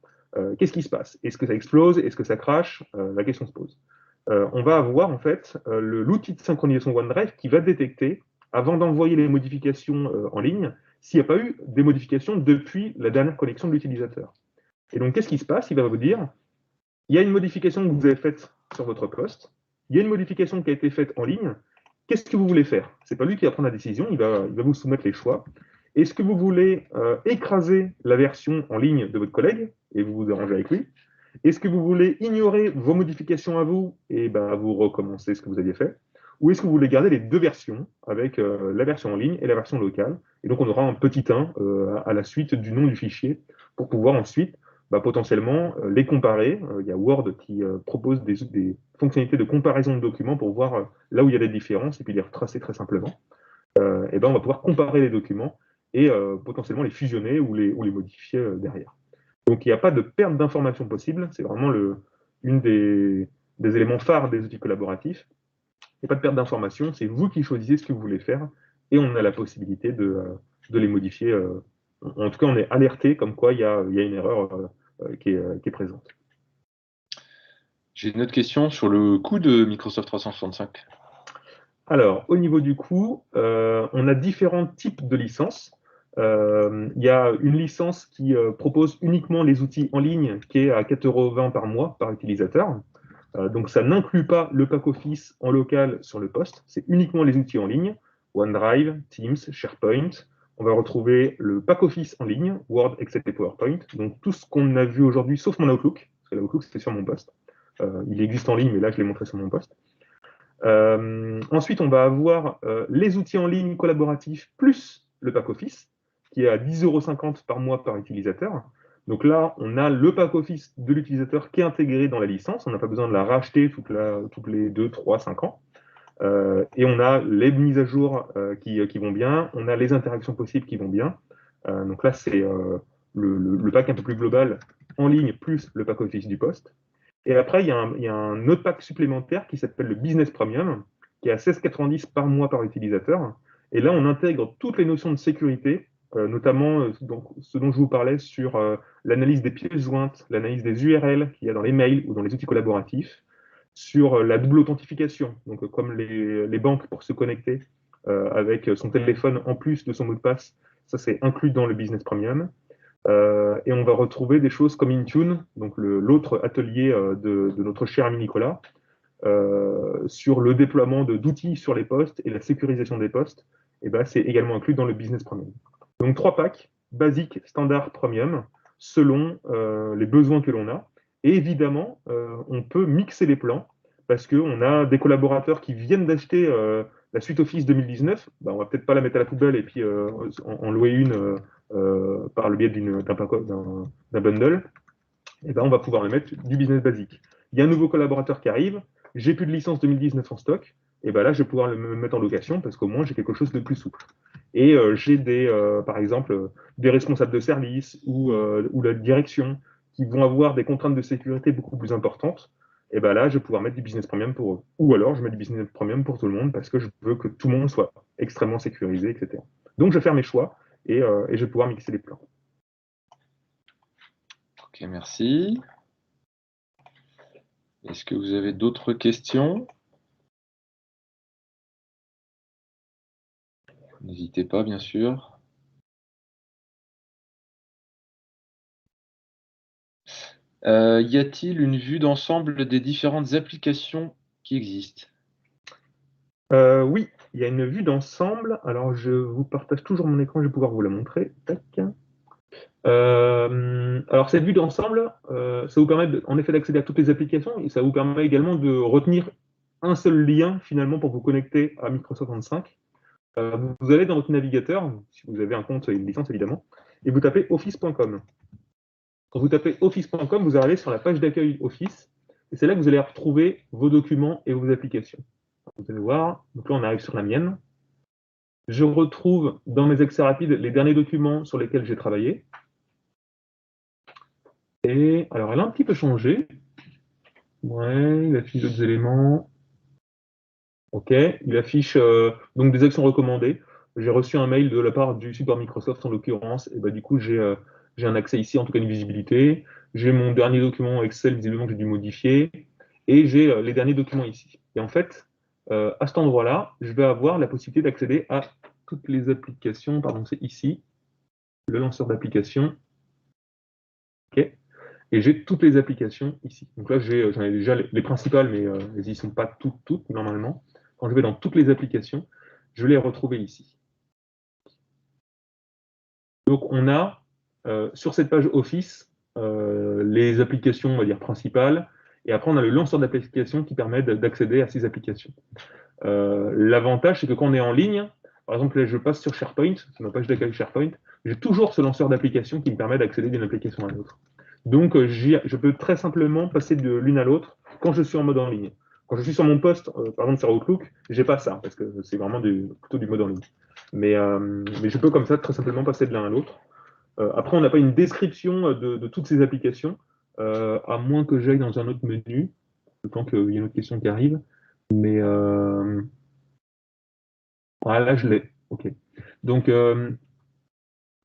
Qu'est-ce qui se passe? Est-ce que ça explose? Est-ce que ça crache? La question se pose. On va avoir en fait l'outil de synchronisation OneDrive qui va détecter, avant d'envoyer les modifications en ligne, s'il n'y a pas eu des modifications depuis la dernière connexion de l'utilisateur. Et donc, qu'est-ce qui se passe? Il va vous dire, il y a une modification que vous avez faite sur votre poste, il y a une modification qui a été faite en ligne, qu'est-ce que vous voulez faire? Ce n'est pas lui qui va prendre la décision, il va vous soumettre les choix. Est-ce que vous voulez écraser la version en ligne de votre collègue et vous vous arrangez avec lui? Est-ce que vous voulez ignorer vos modifications à vous et vous recommencez ce que vous aviez fait? Ou est-ce que vous voulez garder les deux versions avec la version en ligne et la version locale? Et donc on aura un petit 1 à la suite du nom du fichier pour pouvoir ensuite potentiellement les comparer. Il y a Word qui propose des fonctionnalités de comparaison de documents pour voir là où il y a des différences et puis les retracer très simplement. Et on va pouvoir comparer les documents et potentiellement les fusionner ou les modifier derrière. Donc il n'y a pas de perte d'information possible, c'est vraiment une des éléments phares des outils collaboratifs. Il n'y a pas de perte d'information, c'est vous qui choisissez ce que vous voulez faire et on a la possibilité de les modifier. En tout cas, on est alerté comme quoi il y a une erreur qui est présente. J'ai une autre question sur le coût de Microsoft 365. Alors, au niveau du coût, on a différents types de licences. Il y a une licence qui propose uniquement les outils en ligne, qui est à 4,20 € par mois par utilisateur. Donc, ça n'inclut pas le pack Office en local sur le poste. C'est uniquement les outils en ligne, OneDrive, Teams, SharePoint. On va retrouver le pack Office en ligne, Word, Excel et PowerPoint. Donc, tout ce qu'on a vu aujourd'hui, sauf mon Outlook, parce que l'Outlook, c'était sur mon poste. Il existe en ligne, mais là, je l'ai montré sur mon poste. Ensuite, on va avoir les outils en ligne collaboratifs plus le pack Office, qui est à 10,50 € par mois par utilisateur. Donc là, on a le pack Office de l'utilisateur qui est intégré dans la licence. On n'a pas besoin de la racheter toutes les 2, 3, 5 ans. Et on a les mises à jour qui vont bien. On a les interactions possibles qui vont bien. Donc là, c'est le pack un peu plus global en ligne plus le pack Office du poste. Et après, il y a un autre pack supplémentaire qui s'appelle le Business Premium, qui est à 16,90 € par mois par utilisateur. Et là, on intègre toutes les notions de sécurité, notamment ce dont je vous parlais sur l'analyse des pièces jointes, l'analyse des URL qu'il y a dans les mails ou dans les outils collaboratifs, sur la double authentification, donc comme les banques pour se connecter avec son téléphone en plus de son mot de passe, ça c'est inclus dans le Business Premium. Et on va retrouver des choses comme Intune, donc l'autre atelier de notre cher ami Nicolas, sur le déploiement d'outils sur les postes et la sécurisation des postes. Et c'est également inclus dans le Business Premium. Donc 3 packs, basique, standard, premium, selon les besoins que l'on a. Et évidemment, on peut mixer les plans, parce qu'on a des collaborateurs qui viennent d'acheter la suite Office 2019, on va peut-être pas la mettre à la poubelle et puis en louer une par le biais d'un bundle, et on va pouvoir le mettre du business basique. Il y a un nouveau collaborateur qui arrive, j'ai plus de licence 2019 en stock, et là je vais pouvoir le mettre en location parce qu'au moins j'ai quelque chose de plus souple. Et j'ai par exemple des responsables de service ou la direction qui vont avoir des contraintes de sécurité beaucoup plus importantes. Et là je vais pouvoir mettre du business premium pour eux. Ou alors je mets du business premium pour tout le monde parce que je veux que tout le monde soit extrêmement sécurisé, etc. Donc je vais faire mes choix et je vais pouvoir mixer les plans. Ok, merci. Est-ce que vous avez d'autres questions? N'hésitez pas, bien sûr. Y a-t-il une vue d'ensemble des différentes applications qui existent? Oui, il y a une vue d'ensemble. Alors, je vous partage toujours mon écran, je vais pouvoir vous la montrer. Tac. Alors, cette vue d'ensemble, ça vous permet en effet d'accéder à toutes les applications et ça vous permet également de retenir un seul lien finalement pour vous connecter à Microsoft 365. Vous allez dans votre navigateur, si vous avez un compte et une licence évidemment, et vous tapez office.com. Quand vous tapez office.com, vous arrivez sur la page d'accueil Office et c'est là que vous allez retrouver vos documents et vos applications. Vous allez voir, donc là on arrive sur la mienne. Je retrouve dans mes accès rapides les derniers documents sur lesquels j'ai travaillé. Et alors elle a un petit peu changé. Ouais, il a affiché d'autres éléments. OK. Il affiche donc des actions recommandées. J'ai reçu un mail de la part du support Microsoft en l'occurrence, et bah, du coup, j'ai un accès ici, en tout cas une visibilité. J'ai mon dernier document Excel, visiblement, que j'ai dû modifier. Et j'ai les derniers documents ici. Et en fait, à cet endroit-là, je vais avoir la possibilité d'accéder à toutes les applications. Pardon, c'est ici, le lanceur d'applications. OK. Et j'ai toutes les applications ici. Donc là, j'en ai déjà les principales, mais elles n'y sont pas toutes normalement. Quand je vais dans toutes les applications, je vais les retrouver ici. Donc on a sur cette page Office les applications, on va dire, principales, et après on a le lanceur d'applications qui permet d'accéder à ces applications. L'avantage, c'est que quand on est en ligne, par exemple, là, je passe sur SharePoint, c'est ma page d'accueil SharePoint, j'ai toujours ce lanceur d'applications qui me permet d'accéder d'une application à l'autre. Donc, je peux très simplement passer de l'une à l'autre quand je suis en mode en ligne. Quand je suis sur mon poste, par exemple sur Outlook, j'ai pas ça, parce que c'est vraiment plutôt du mode en ligne. Mais je peux comme ça très simplement passer de l'un à l'autre. Après, on n'a pas une description de toutes ces applications, à moins que j'aille dans un autre menu, le temps qu'il y ait une autre question qui arrive. Mais voilà, là, je l'ai. OK. Donc,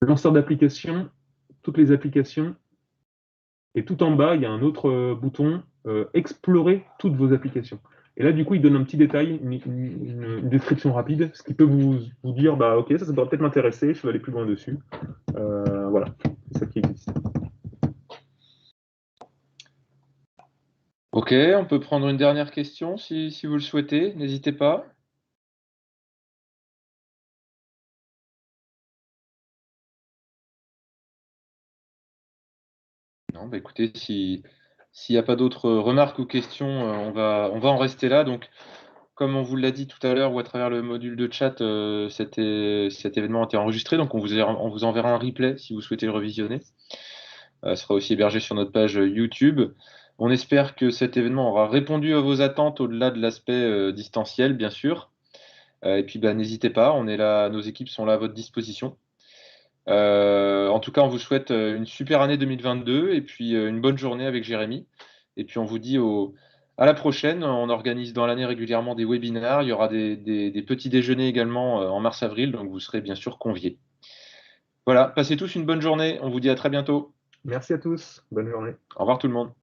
lanceur d'applications, toutes les applications. Et tout en bas, il y a un autre bouton explorer toutes vos applications. Et là, du coup, il donne un petit détail, une description rapide, ce qui peut vous dire, bah, OK, ça pourrait peut-être m'intéresser, je vais aller plus loin dessus. Voilà, c'est ça qui existe. Ok, on peut prendre une dernière question si vous le souhaitez, n'hésitez pas. Non, bah écoutez, s'il n'y a pas d'autres remarques ou questions, on va en rester là. Donc, comme on vous l'a dit tout à l'heure ou à travers le module de chat, cet événement a été enregistré, donc on vous enverra un replay si vous souhaitez le revisionner. Ce sera aussi hébergé sur notre page YouTube. On espère que cet événement aura répondu à vos attentes au-delà de l'aspect distanciel, bien sûr. Et puis, bah, n'hésitez pas, on est là, nos équipes sont là à votre disposition. En tout cas, on vous souhaite une super année 2022 et puis une bonne journée avec Jérémy. Et puis, on vous dit à la prochaine. On organise dans l'année régulièrement des webinaires. Il y aura des petits déjeuners également en mars-avril, donc vous serez bien sûr conviés. Voilà, passez tous une bonne journée. On vous dit à très bientôt. Merci à tous, bonne journée. Au revoir tout le monde.